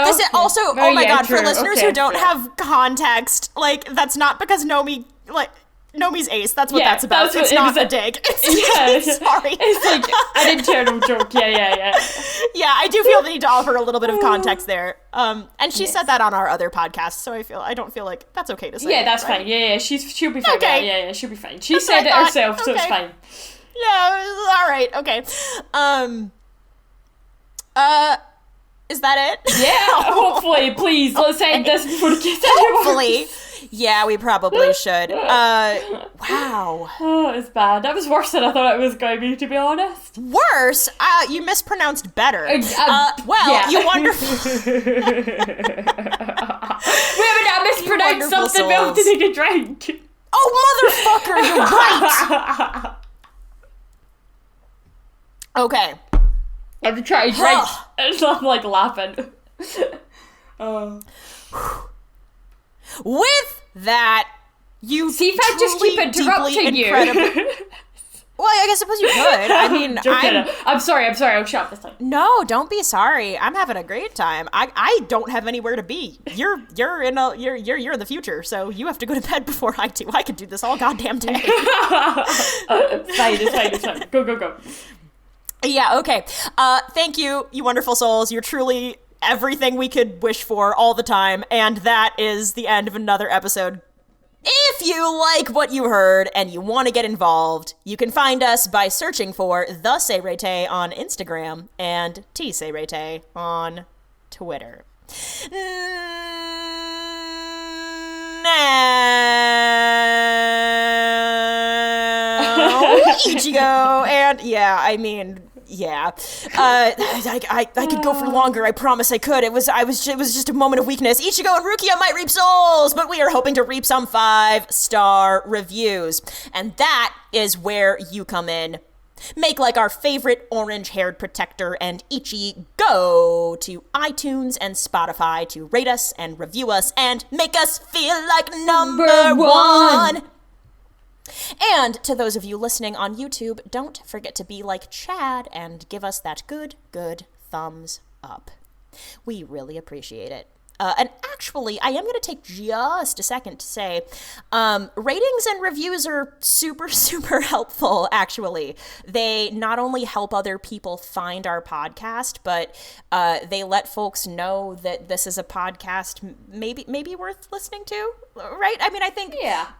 This is also, oh my god, true. for listeners who don't have context, like, that's not because Nomi, like... Nomi's ace, that's what that's about. It's not a dig. Sorry. It's like an internal joke. Yeah. Yeah, I do feel the need to offer a little bit of context there. And she said that on our other podcast, so I don't feel like that's okay to say. Yeah, that's fine. Yeah, she'll be fine. Okay. Yeah, she'll be fine. She said it herself, so it's fine. Yeah, all right, okay. Is that it? Yeah, hopefully, please, let's end this before it gets Hopefully. Yeah, we probably should. Wow. Oh, it's bad. That was worse than I thought it was going to be, to be honest. Worse? You mispronounced better. You wonderful... Wait a minute, I mispronounced something else to take a drink. Oh, motherfucker, you're right! Okay. I'm trying to drink, and I'm like laughing. With that, you see if I just keep interrupting you. Well, I suppose you could. I mean, I'm sorry. I'll shut up this time. No, don't be sorry. I'm having a great time. I don't have anywhere to be. You're in the future, so you have to go to bed before I do. I could do this all goddamn day. It's fine. Go. Yeah. Okay. Thank you, you wonderful souls. You're truly everything we could wish for all the time, and that is the end of another episode. If you like what you heard and you want to get involved, you can find us by searching for The Seirete on Instagram and T Seirete on Twitter. Now, Ichigo, and I could go for longer. I promise I could. It was just a moment of weakness. Ichigo and Rukia might reap souls, but we are hoping to reap some 5-star reviews, and that is where you come in. Make like our favorite orange-haired protector and Ichi go to iTunes and Spotify to rate us and review us and make us feel like number one. And to those of you listening on YouTube, don't forget to be like Chad and give us that good thumbs up. We really appreciate it. And actually, I am going to take just a second to say, ratings and reviews are super helpful, actually. They not only help other people find our podcast, but they let folks know that this is a podcast maybe worth listening to, right? I mean, I think... Yeah.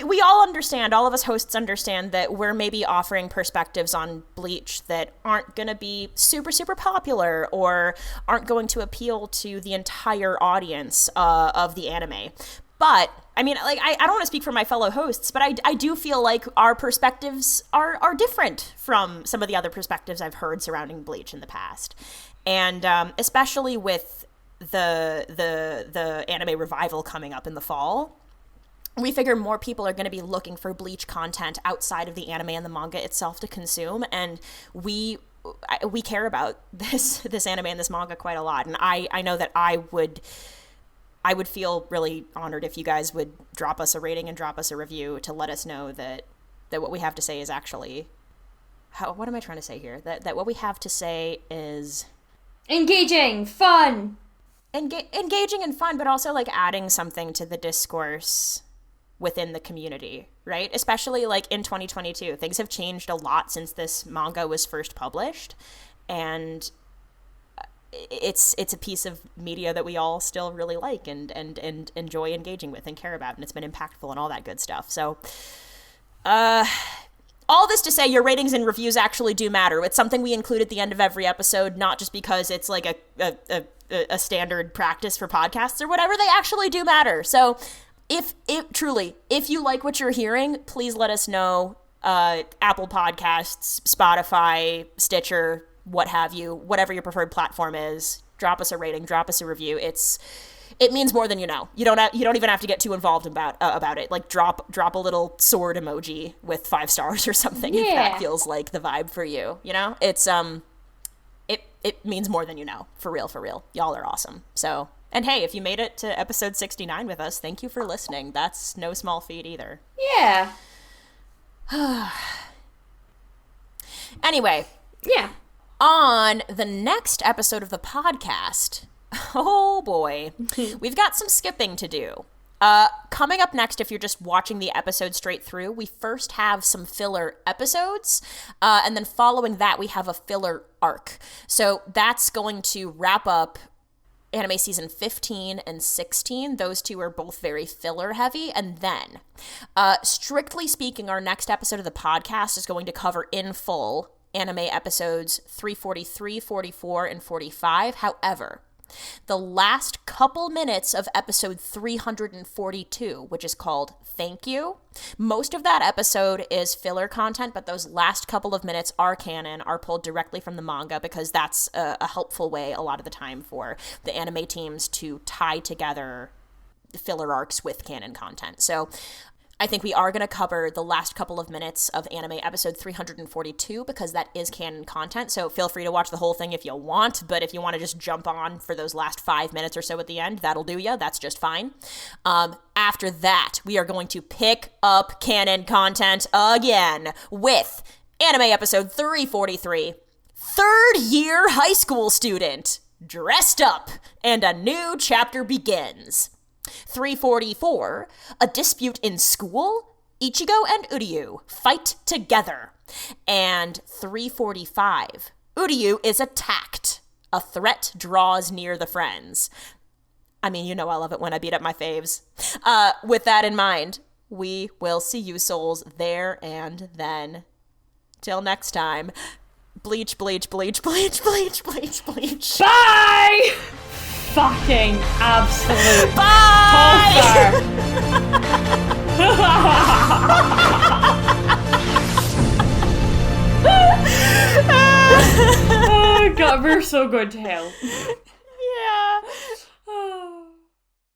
We all understand, all of us hosts understand that we're maybe offering perspectives on Bleach that aren't going to be super popular or aren't going to appeal to the entire audience of the anime. But, I mean, like, I don't want to speak for my fellow hosts, but I do feel like our perspectives are different from some of the other perspectives I've heard surrounding Bleach in the past. And especially with the anime revival coming up in the fall, we figure more people are going to be looking for Bleach content outside of the anime and the manga itself to consume, and we care about this anime and this manga quite a lot, and I know that I would feel really honored if you guys would drop us a rating and drop us a review to let us know that what we have to say is actually... what am I trying to say here? That what we have to say is... engaging, fun! Engaging and fun, but also, like, adding something to the discourse within the community, right? Especially like in 2022, things have changed a lot since this manga was first published, and it's a piece of media that we all still really like and enjoy engaging with and care about, and it's been impactful and all that good stuff. So all this to say, your ratings and reviews actually do matter. It's something we include at the end of every episode, not just because it's like a standard practice for podcasts or whatever. They actually do matter. So if you like what you're hearing, please let us know. Apple Podcasts, Spotify, Stitcher, what have you, whatever your preferred platform is, drop us a rating, drop us a review. It means more than you know. You don't even have to get too involved about it. Like drop a little sword emoji with 5 stars or something if that feels like the vibe for you. You know, it's it means more than you know. For real, for real. Y'all are awesome. So, and hey, if you made it to episode 69 with us, thank you for listening. That's no small feat either. Yeah. Anyway. Yeah. On the next episode of the podcast, oh boy, we've got some skipping to do. Coming up next, if you're just watching the episode straight through, we first have some filler episodes, and then following that, we have a filler arc. So that's going to wrap up anime season 15 and 16. Those two are both very filler heavy. And then, strictly speaking, our next episode of the podcast is going to cover in full anime episodes 343, 44, and 45. However, the last couple minutes of episode 342, which is called Thank You, most of that episode is filler content, but those last couple of minutes are canon, are pulled directly from the manga, because that's a helpful way a lot of the time for the anime teams to tie together filler arcs with canon content. So I think we are going to cover the last couple of minutes of anime episode 342 because that is canon content, so feel free to watch the whole thing if you want, but if you want to just jump on for those last 5 minutes or so at the end, that'll do ya. That's just fine. After that, we are going to pick up canon content again with anime episode 343, third year high school student, dressed up, and a new chapter begins. 344, a dispute in school, Ichigo and Uryu fight together. And 345, Uryu is attacked. A threat draws near the friends. I mean, you know I love it when I beat up my faves. With that in mind, we will see you souls there and then. Till next time, bleach, bleach, bleach, bleach, bleach, bleach, bleach. Bye! Fucking absolute Bye! Oh god, we're so good to hell.